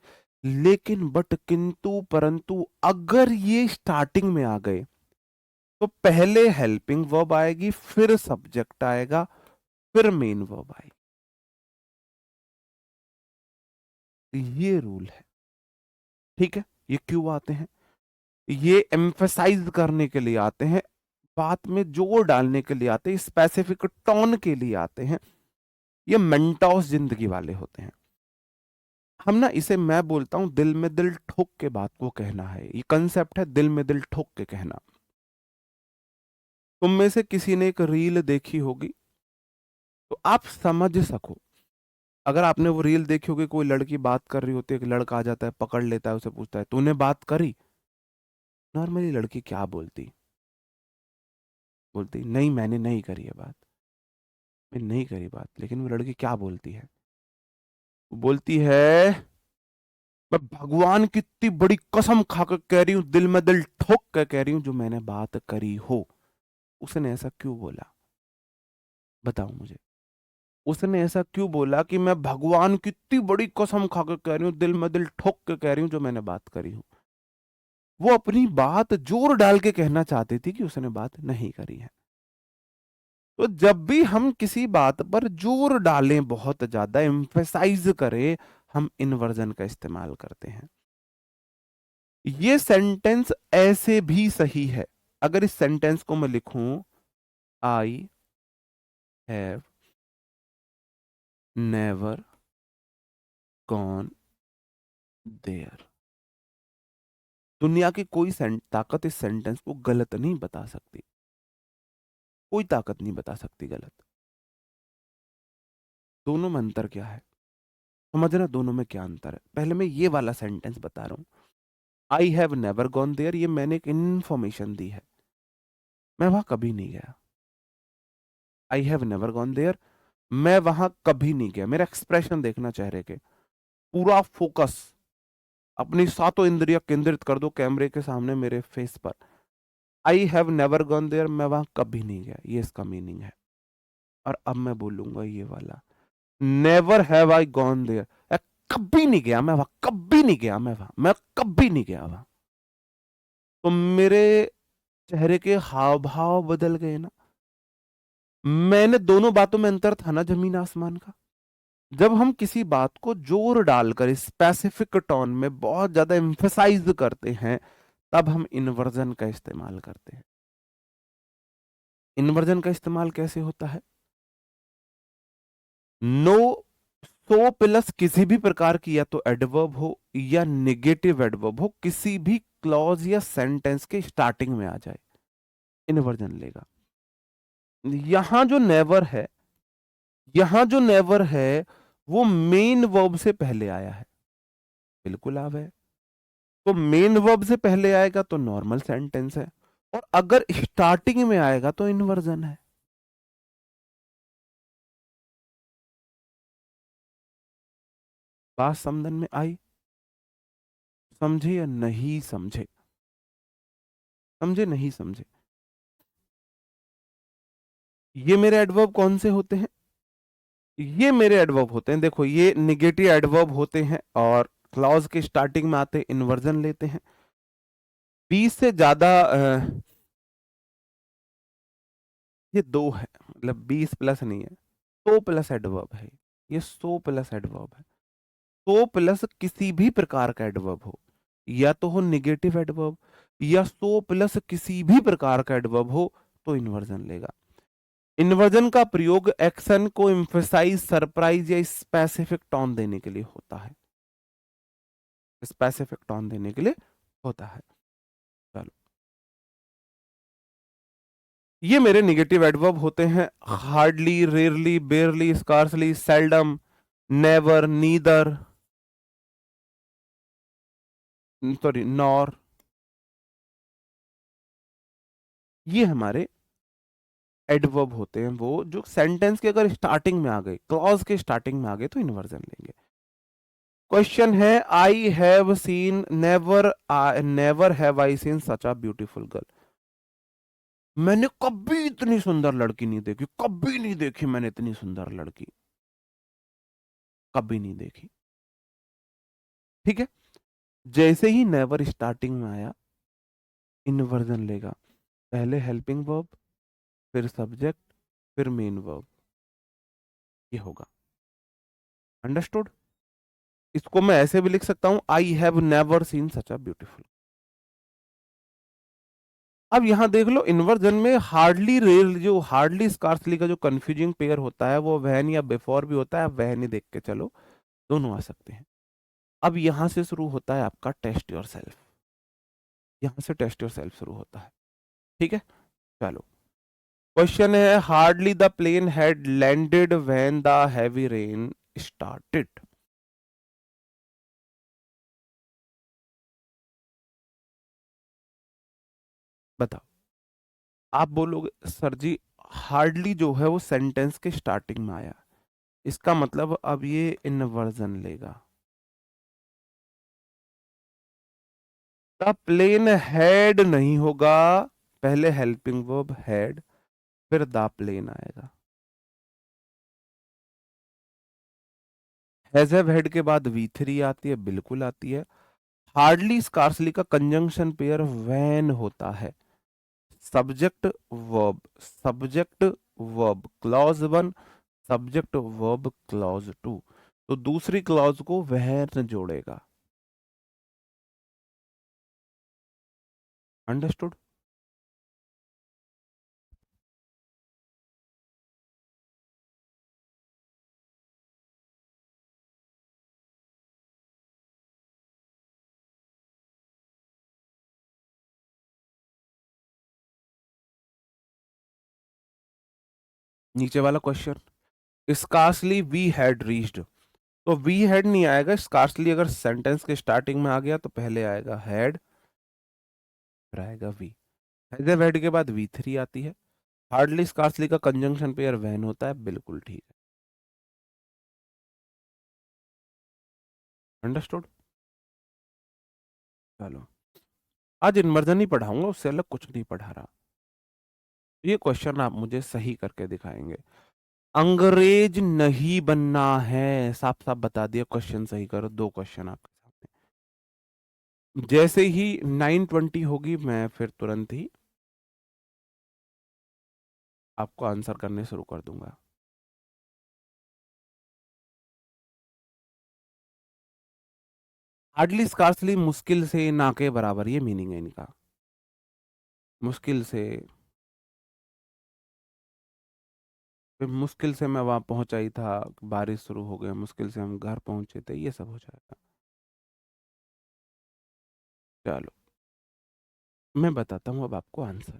Speaker 1: लेकिन बट किंतु परंतु अगर ये स्टार्टिंग में आ गए तो पहले हेल्पिंग वर्ब आएगी, फिर सब्जेक्ट आएगा, फिर मेन वर्ब आएगी। ये रूल है। ठीक है? ये क्यों आते हैं? ये एम्फेसाइज करने के लिए आते हैं, बात में जोर डालने के लिए आते हैं, स्पेसिफिक टोन के लिए आते हैं। ये मेंटोस जिंदगी वाले होते हैं। हम ना इसे, मैं बोलता हूं दिल में दिल ठोक के बात को कहना है। ये कंसेप्ट है दिल में दिल ठोक के कहना। तुम में से किसी ने एक रील देखी होगी तो आप समझ सको, अगर आपने वो रील देखी होगी, कोई लड़की बात कर रही होती है, एक लड़का आ जाता है, पकड़ लेता है, उसे पूछता है तूने बात करी? नॉर्मली लड़की क्या बोलती? बोलती नहीं मैंने नहीं करी है बात, मैंने नहीं करी बात। लेकिन वो लड़की क्या बोलती है? वो बोलती है मैं भगवान की इतनी बड़ी कसम खाकर कह रही हूं, दिल में दिल ठोक कर कह रही हूं, जो मैंने बात करी हो। उसने ऐसा क्यों बोला? बताओ मुझे। उसने ऐसा क्यों बोला कि मैं भगवान की इतनी बड़ी कसम खाकर कह रही हूं, दिल में दिल ठोक के कह रही हूं, जो मैंने बात करी हूं? वो अपनी बात जोर डाल के कहना चाहती थी कि उसने बात नहीं करी है। तो जब भी हम किसी बात पर जोर डालें, बहुत ज्यादा एम्फेसाइज करें, हम इन्वर्जन का इस्तेमाल करते हैं। ये सेंटेंस ऐसे भी सही है। अगर इस सेंटेंस को मैं लिखूं, I have never gone there, दुनिया की कोई ताकत इस सेंटेंस को गलत नहीं बता सकती। कोई ताकत नहीं बता सकती गलत। दोनों में अंतर क्या है? समझना दोनों में क्या अंतर है। पहले मैं ये वाला सेंटेंस बता रहा हूं, I have never gone there, ये मैंने एक इंफॉर्मेशन दी है, मैं वहां कभी नहीं गया। I have never gone there, मैं वहां कभी नहीं गया। मेरा एक्सप्रेशन देखना चेहरे के, पूरा फोकस, अपनी सातों इंद्रियां केंद्रित कर दो कैमरे के सामने मेरे फेस पर। I have never gone there, मैं वहां कभी नहीं गया, ये इसका मीनिंग है। और अब मैं बोलूंगा ये वाला, never have I gone there, कभी नहीं गया मैं वहां, कभी नहीं गया मैं वहां, मैं कभी नहीं गया वहां। तो मेरे चेहरे के हाव भाव बदल गए ना। मैंने, दोनों बातों में अंतर था ना जमीन आसमान का। जब हम किसी बात को जोर डालकर स्पेसिफिक टोन में बहुत ज्यादा एम्फेसाइज करते हैं, तब हम इन्वर्जन का इस्तेमाल करते हैं। इन्वर्जन का इस्तेमाल कैसे होता है? नो, सो प्लस किसी भी प्रकार की, या तो एडवर्ब हो या नेगेटिव एडवर्ब हो, किसी भी क्लॉज या सेंटेंस के स्टार्टिंग में आ जाए, इन्वर्जन लेगा। यहां जो नेवर है, यहां जो नेवर है, वो मेन वर्ब से पहले आया है। बिल्कुल आव है। तो मेन वर्ब से पहले आएगा तो नॉर्मल सेंटेंस है, और अगर स्टार्टिंग में आएगा तो इन्वर्जन है। बात समझन में आई? समझे या नहीं समझे? समझे नहीं समझे? ये मेरे एडवर्ब कौन से होते हैं? ये मेरे एडवर्ब होते हैं, देखो ये निगेटिव एडवर्ब होते हैं और क्लॉज के स्टार्टिंग में आते हैं, इन्वर्जन लेते हैं। 20 से ज्यादा ये दो है, मतलब 20 प्लस नहीं है, 100 प्लस एडवर्ब है। ये 100 प्लस एडवर्ब है। 100 प्लस किसी भी प्रकार का एडवर्ब हो, या तो हो निगेटिव एडवर्ब, या 100 प्लस किसी भी प्रकार का एडवर्ब हो, तो इन्वर्जन लेगा। इन्वर्जन का प्रयोग एक्शन को एम्फसाइज, सरप्राइज या स्पेसिफिक टोन देने के लिए होता है। स्पेसिफिक टोन देने के लिए होता है। चलो, ये मेरे निगेटिव एडवर्ब होते हैं। Hardly, rarely, बेयरली, scarcely, seldom, never, neither, sorry, nor, ये हमारे एडवर्ब होते हैं, वो जो सेंटेंस के अगर स्टार्टिंग में आ गए, क्लॉज के स्टार्टिंग में आ गए, तो इन्वर्जन लेंगे। क्वेश्चन है, I have seen, never, never have I seen such a beautiful girl. मैंने कभी इतनी सुंदर लड़की नहीं देखी, कभी नहीं देखी मैंने इतनी सुंदर लड़की, कभी नहीं देखी। ठीक है, जैसे ही नेवर स्टार्टिंग में आया, इन्वर्जन लेगा। पहले हेल्पिंग वर्ब, फिर सब्जेक्ट, फिर मेन वर्ब, ये होगा। अंडरस्टूड? इसको मैं ऐसे भी लिख सकता हूं, I have never seen such a beautiful. अब यहां देख लो, इन्वर्जन में हार्डली, रेयर, जो हार्डली, स्कार्सली का जो कंफ्यूजिंग पेयर होता है, वो वहन या बिफोर भी होता है। वहन ही देख के चलो, दोनों आ सकते हैं। अब यहां से शुरू होता है आपका टेस्ट योर सेल्फ। यहां से टेस्ट योर सेल्फ शुरू होता है। ठीक है, चलो। क्वेश्चन है, hardly the plane had landed when the heavy rain started. बताओ। आप बोलोगे सर जी, हार्डली जो है वो सेंटेंस के स्टार्टिंग में आया, इसका मतलब अब ये इन्वर्जन लेगा। द प्लेन हैड नहीं होगा, पहले हेल्पिंग वर्ब हैड, फिर द प्लेन आएगा। हैज हैव हेड के बाद V3 आती है, बिल्कुल आती है। हार्डली, स्कार्सली का कंजंक्शन पेयर व्हेन होता है। Subject verb, subject verb clause one, subject verb clause two, तो दूसरी क्लॉज को व्हेन जोड़ेगा। अंडरस्टूड? नीचे वाला question, scarcely we had reached, तो वी हैड नहीं आएगा। स्कार्सली अगर सेंटेंस के स्टार्टिंग में आ गया, तो पहले आएगा हैड, फिर आएगा वी। हैज हैड के बाद V3 आती है। हार्डली, स्कार्सली का कंजंक्शन पेयर व्हेन होता है, बिल्कुल ठीक है। अंडरस्टूड? चलो, आज इन्वर्जन ही पढ़ाऊंगा, उससे अलग कुछ नहीं पढ़ा रहा। ये क्वेश्चन आप मुझे सही करके दिखाएंगे। अंग्रेज नहीं बनना है, साफ साफ बता दिया। क्वेश्चन सही करो, दो क्वेश्चन आपके सामने। जैसे ही 9:20 होगी, मैं फिर तुरंत ही आपको आंसर करने शुरू कर दूंगा। हार्डली, स्कार्सली, मुश्किल से, ना के बराबर, ये मीनिंग है इनका। मुश्किल से, फिर मुश्किल से मैं वहां पहुंचा ही था, बारिश शुरू हो गया, मुश्किल से हम घर पहुंचे थे, ये सब हो जाएगा। चलो, मैं बताता हूँ अब आपको आंसर।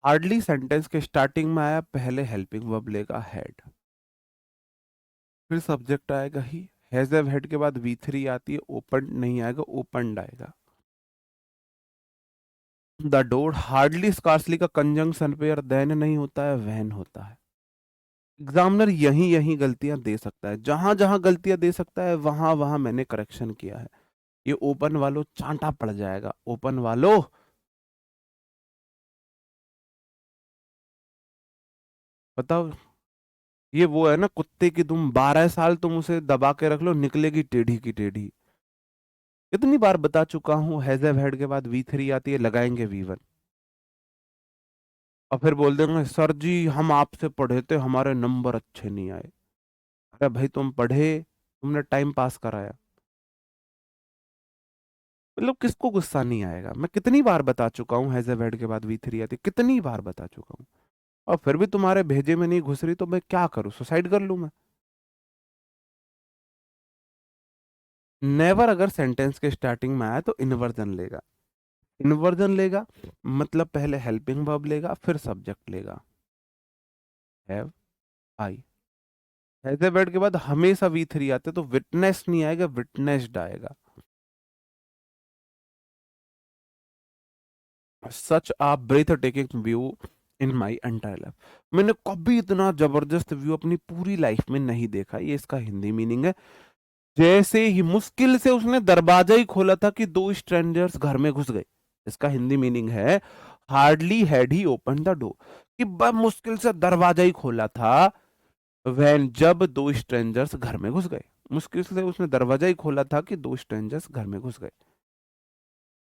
Speaker 1: हार्डली सेंटेंस के स्टार्टिंग में आया, पहले हेल्पिंग वर्ब लेगा हैड, फिर सब्जेक्ट आएगा ही। हैज हैव हेड के बाद V3 आती है, ओपन नहीं आएगा, ओपनड आएगा। द डोर, हार्डली, स्कार्सली का कंजंक्शन पेयर देन नहीं होता है, वैन होता है। एग्जामिनर यहीं यहीं गलतियां दे सकता है, जहां जहां गलतियां दे सकता है वहां वहां मैंने करेक्शन किया है। ये ओपन वालों चांटा पड़ जाएगा, ओपन वालों। बताओ, ये वो है ना कुत्ते की, तुम 12 साल तुम उसे दबा के रख लो, निकलेगी टेढ़ी की टेढ़ी। कितनी बार बता चुका हूँ, हैजव हेड के बाद V3 आती है, लगाएंगे V1। और फिर बोल देंगे सर जी हम आपसे पढ़े थे, हमारे नंबर अच्छे नहीं आए। अरे भाई तुम पढ़े, तुमने टाइम पास कराया। मतलब किसको गुस्सा नहीं आएगा? मैं कितनी बार बता चुका हूँ, हैजव हेड के बाद V3 आती है, कितनी बार बता चुका हूँ। और फिर भी तुम्हारे भेजे में नहीं घुस रही, तो मैं क्या करूँ? सुसाइड कर लूं मैं? नेवर अगर सेंटेंस के स्टार्टिंग में आया तो इन्वर्जन लेगा। इन्वर्जन लेगा मतलब पहले हेल्पिंग वर्ब लेगा, फिर सब्जेक्ट लेगा। Have, I. Has a word के बाद हमेशा V3 आते, तो विटनेस नहीं आएगा, विटनेस्ड आएगा। Such a breathtaking view in my entire life. मैंने कभी इतना जबरदस्त व्यू अपनी पूरी लाइफ में नहीं देखा। ये इसका हिंदी मीनिंग है। जैसे ही मुश्किल से उसने दरवाजा ही खोला था कि दो स्ट्रेंजर्स घर में घुस गए। इसका हिंदी मीनिंग है, hardly had he open the door, कि बड़ा मुश्किल से दरवाजा ही खोला था, वैन जब दो स्ट्रेंजर्स घर में घुस गए। मुश्किल से उसने दरवाजा ही खोला था कि दो स्ट्रेंजर्स घर में घुस गए।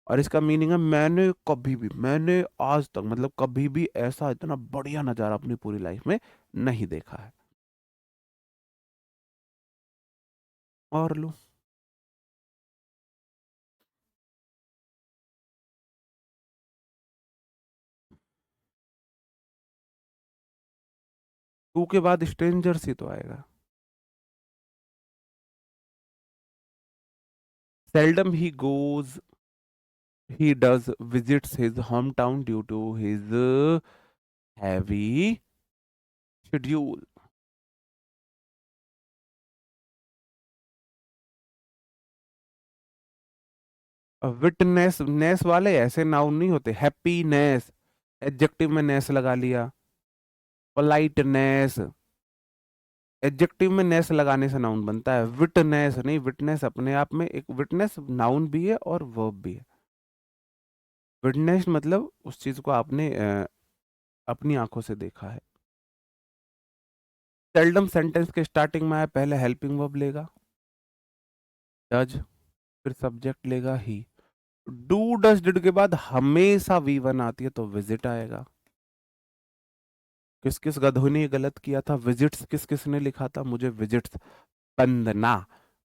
Speaker 1: और इसका मीनिंग है, मैंने आज तक मतलब कभी भी ऐसा इतना बढ़िया नजारा अपनी पूरी लाइफ में नहीं देखा है। और लो, टू के बाद स्ट्रेंजर्स ही तो आएगा। Seldom he goes, he does visits his hometown due to his heavy schedule. Witness, ness वाले ऐसे नाउन नहीं होते। हैप्पीनेस, एडजेक्टिव में नेस लगा लिया। पोलाइटनेस, एडजेक्टिव में नेस लगाने से नाउन बनता है। विटनेस नहीं, विटनेस अपने आप में एक, विटनेस नाउन भी है और वर्ब भी है। विटनेस मतलब उस चीज को आपने अपनी आंखों से देखा है। सेल्डम सेंटेंस के स्टार्टिंग में आया, पहले हेल्पिंग वर्ब लेगा डज, फिर सब्जेक्ट लेगा ही। डू डस डिड के बाद हमेशा V1 आती है, तो विजिट आएगा। किस किस गधों ने ये गलत किया था? विजिट्स किस किस ने लिखा था? मुझे विजिट्स। वंदना,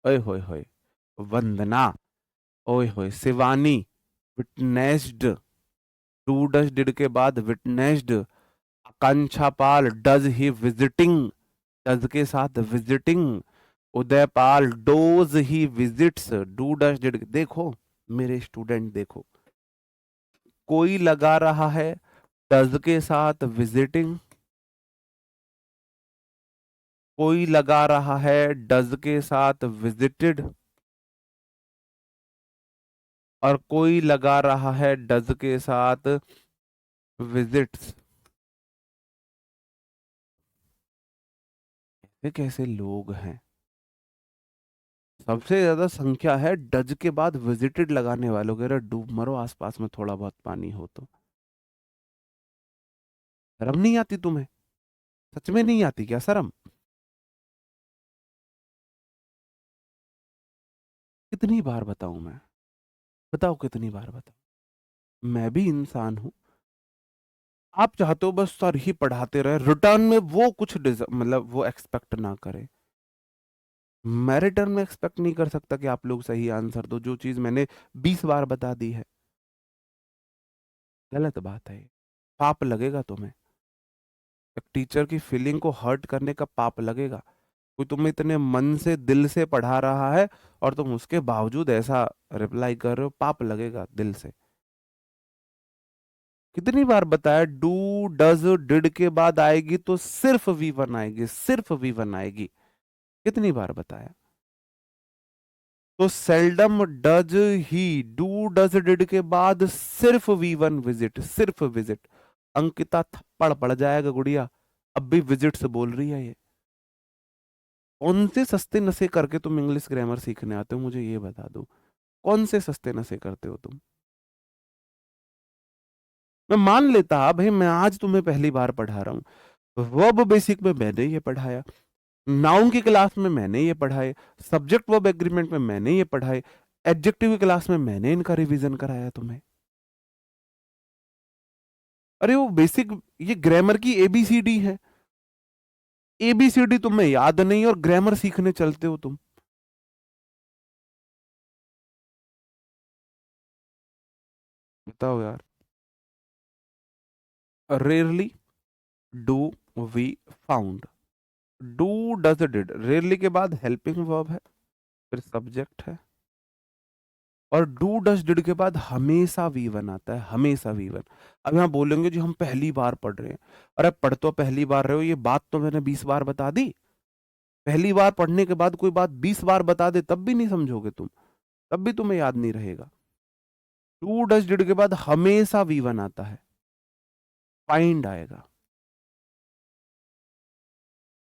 Speaker 1: ओए होए होए, वंदना, ओए होए, Shivani, witnessed. Do does did के बाद witnessed. Akanksha Pal, does he visiting, does के साथ visiting. Udaypal, dose he visits, do does did. देखो मेरे स्टूडेंट, देखो, कोई लगा रहा है डज के साथ विजिटिंग, कोई लगा रहा है डज के साथ विजिटेड, और कोई लगा रहा है डज के साथ विजिट्स। ये कैसे लोग हैं? सबसे ज्यादा संख्या है डज के बाद विजिटेड लगाने वालों के। अरे डूब मरो आसपास में थोड़ा बहुत पानी हो तो। शर्म नहीं आती तुम्हें? सच में नहीं आती क्या शर्म? कितनी बार बताऊं मैं? बताओ कितनी बार बताऊं? मैं भी इंसान हूं। आप चाहते हो बस सर ही पढ़ाते रहे, रिटर्न में वो कुछ मतलब वो एक्सपेक्ट ना करे। मैं रिटर्न में एक्सपेक्ट नहीं कर सकता कि आप लोग सही आंसर दो, जो चीज मैंने 20 बार बता दी है। गलत बात है ये। पाप लगेगा तुम्हें। एक टीचर की फीलिंग को हर्ट करने का पाप लगेगा। कोई तुम्हें इतने मन से दिल से पढ़ा रहा है और तुम उसके बावजूद ऐसा रिप्लाई कर रहे हो, पाप लगेगा दिल से। कितनी बार बताया, डू डज डिड के बाद आएगी तो सिर्फ V1 आएगी, सिर्फ V1 आएगी। कितनी बार बताया? तो seldom does he, do does did के बाद सिर्फ V1 विजिट, सिर्फ विजिट। अंकिता थप्पड़ पड़ जाएगा गुड़िया। अब भी विजिट से बोल रही है ये। कौन से सस्ते नशे करके तुम इंग्लिश ग्रामर सीखने आते हो, मुझे ये बता दो। कौन से सस्ते नशे करते हो तुम? मैं मान लेता भाई, मैं आज तुम्हें पहली बार पढ़ा रहा हूँ, वर्ब बेसिक में मैंने ये पढ़ाया, नाउन की क्लास में मैंने ये पढ़ाए, सब्जेक्ट वर्ब एग्रीमेंट में मैंने ये पढ़ाए, एडजेक्टिव की क्लास में मैंने इनका रिवीजन कराया तुम्हें। अरे वो बेसिक, ये ग्रामर की एबीसीडी है। एबीसीडी तुम्हें याद नहीं और ग्रामर सीखने चलते हो तुम। बताओ यार। Rarely do we found, do does did, rarely के बाद हेल्पिंग वर्ब है, फिर सब्जेक्ट है, और डू डज डिड के बाद हमेशा वी वन आता है, हमेशा वी वन। अब यहाँ बोलेंगे जी हम पहली बार पढ़ रहे हैं। अरे पढ़ तो पहली बार रहे हो, ये बात तो मैंने 20 बार बता दी। पहली बार पढ़ने के बाद कोई बात 20 बार बता दे तब भी नहीं समझोगे तुम, तब भी तुम्हें याद नहीं रहेगा। टू डज डिड के बाद हमेशा वी वन आता है। फाइंड आएगा,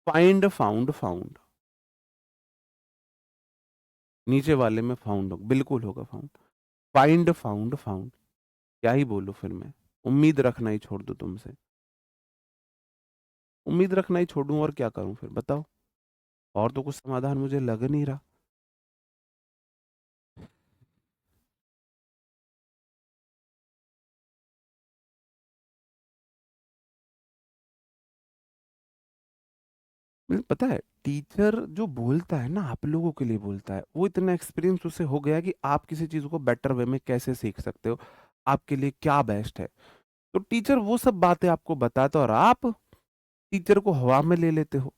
Speaker 1: फाइंड फाउंड फाउंड, नीचे वाले में फाउंड होगा, बिल्कुल होगा फाउंड। फाइंड फाउंड फाउंड, क्या ही बोलूं फिर मैं, उम्मीद रखना ही छोड़ दूं तुमसे, उम्मीद रखना ही छोड़ूं और क्या करूं फिर बताओ। और तो कुछ समाधान मुझे लग नहीं रहा। मुझे पता है, टीचर जो बोलता है ना आप लोगों के लिए बोलता है, वो इतना एक्सपीरियंस उसे हो गया कि आप किसी चीज को बेटर वे में कैसे सीख सकते हो, आपके लिए क्या बेस्ट है। तो टीचर वो सब बातें आपको बताता है और आप टीचर को हवा में ले लेते हो।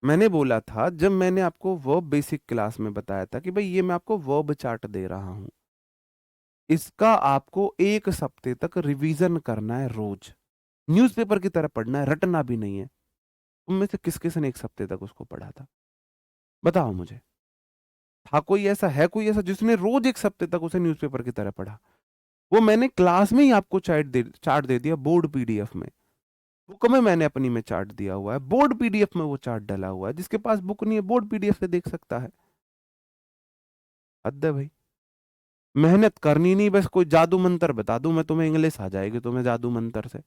Speaker 1: मैंने बोला था जब मैंने आपको वर्ब बेसिक क्लास में बताया था कि भाई ये मैं आपको वर्ब चार्ट दे रहा हूं, इसका आपको 1 हफ्ते तक रिवीजन करना है रोज, न्यूज़पेपर की तरह पढ़ना है, रटना भी नहीं है। तुम में से किस किस ने 1 हफ्ते तक उसको पढ़ा था, बताओ मुझे। था कोई ऐसा, है कोई ऐसा जिसने रोज 1 हफ्ते तक उसे न्यूज़पेपर की तरह पढ़ा? वो मैंने क्लास में ही आपको चार्ट दे दिया बोर्ड पीडीएफ में। बुक में मैंने अपनी में चार्ट दिया हुआ है, बोर्ड पीडीएफ में वो चार्ट डला हुआ है, जिसके पास बुक नहीं है बोर्ड पीडीएफ से देख सकता है। हद है भाई। मेहनत करनी नहीं, बस कोई जादू मंत्र बता दूं मैं तुम्हें, इंग्लिश आ जाएगी तुम्हें जादू मंत्र से।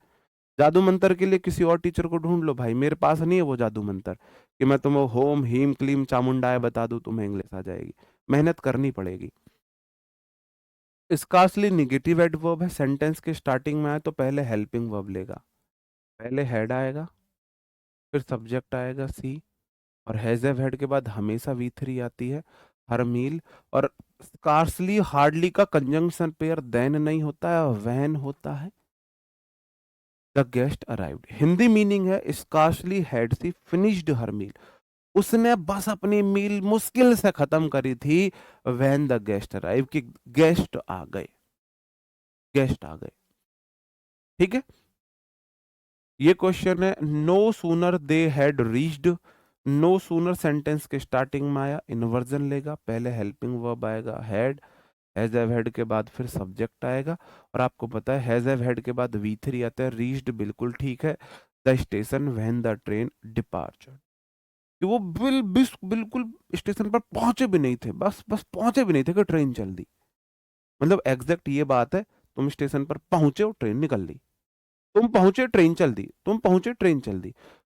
Speaker 1: जादू मंत्र के लिए किसी और टीचर को ढूंढ लो भाई, मेरे पास नहीं है वो जादू मंत्र कि मैं तुम्हें होम हीम क्लीम चामुंडाय बता दूं तुम्हें इंग्लिश आ जाएगी। मेहनत करनी पड़ेगी। स्कार्सली निगेटिव एडवर्ब है, सेंटेंस के स्टार्टिंग में आए तो पहले हेल्पिंग वर्ब लेगा, पहले हेड आएगा, फिर सब्जेक्ट आएगा सी, और हैज हैव हेड के बाद हमेशा वी थ्री आती है, हर मील। और स्कार्सली हार्डली का कंजंक्शन पेयर देन नहीं होता है, वैन होता है। The guest arrived, Hindi meaning है scarcely had she finished her meal, उसने बस अपनी मील मुश्किल से खत्म करी थी, व्हेन द गेस्ट अराइव, कि गेस्ट आ गए, गेस्ट आ गए। ठीक है। ये क्वेश्चन है, no sooner they had reached, no sooner sentence के स्टार्टिंग में आया, इन्वर्जन लेगा, पहले हेल्पिंग वर्ब आएगा हैड, हैज हैव हैड के बाद फिर सब्जेक्ट आएगा। और आपको पता है हैज हैव हैड के बाद वी थ्री आता है, रीच्ड बिल्कुल ठीक है, the station when the train departure, कि वो बिल्कुल स्टेशन पर पहुंचे भी नहीं थे, बस बस पहुंचे भी नहीं थे कि ट्रेन चल दी। मतलब एग्जैक्ट ये बात है, तुम स्टेशन पर पहुंचे और ट्रेन निकल ली, तुम पहुंचे ट्रेन चल दी, तुम पहुंचे ट्रेन चल दी।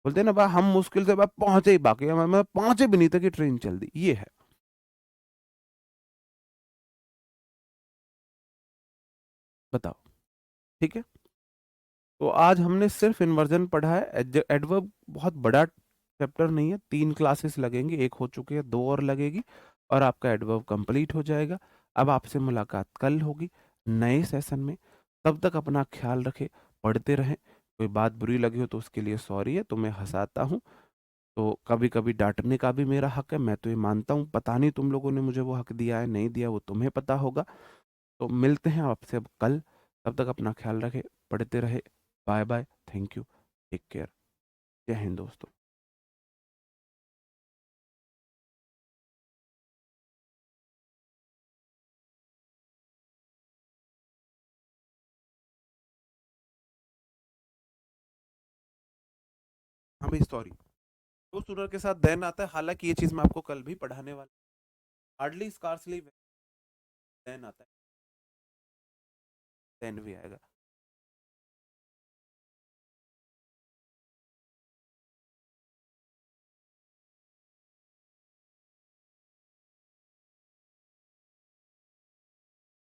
Speaker 1: बोलते हैं ना भाई हम मुश्किल से भाई पहुंचे ही, बाकी हम पहुंचे भी नहीं थे कि ट्रेन चल दी, ये है। बताओ। ठीक है। तो आज हमने सिर्फ इन्वर्जन पढ़ा है, एडवर्ब बहुत बड़ा चैप्टर नहीं है, 3 क्लासेस लगेंगी, एक हो चुकी है, 2 और लगेगी, और आपका एडवर्ब कंप्लीट हो जाएगा। अब आपसे मुलाकात कल होगी नए सेशन में, तब तक अपना ख्याल रखें, पढ़ते रहें। कोई बात बुरी लगी हो तो उसके लिए सॉरी है, तुम्हें हंसाता हूँ तो कभी कभी डांटने का भी मेरा हक है, मैं तो ये मानता हूँ, पता नहीं तुम लोगों ने मुझे वो हक दिया है नहीं दिया, वो तुम्हें पता होगा। तो मिलते हैं आपसे अब कल, तब तक अपना ख्याल रखें, पढ़ते रहे। Bye bye, thank you, take care, Jai Hind दोस्तों। हाँ भाई सॉरी, तो सूनर के साथ देन आता है, हालांकि ये चीज मैं आपको कल भी पढ़ाने वाला, हार्डली स्कार्सली देन आता है, देन भी आएगा।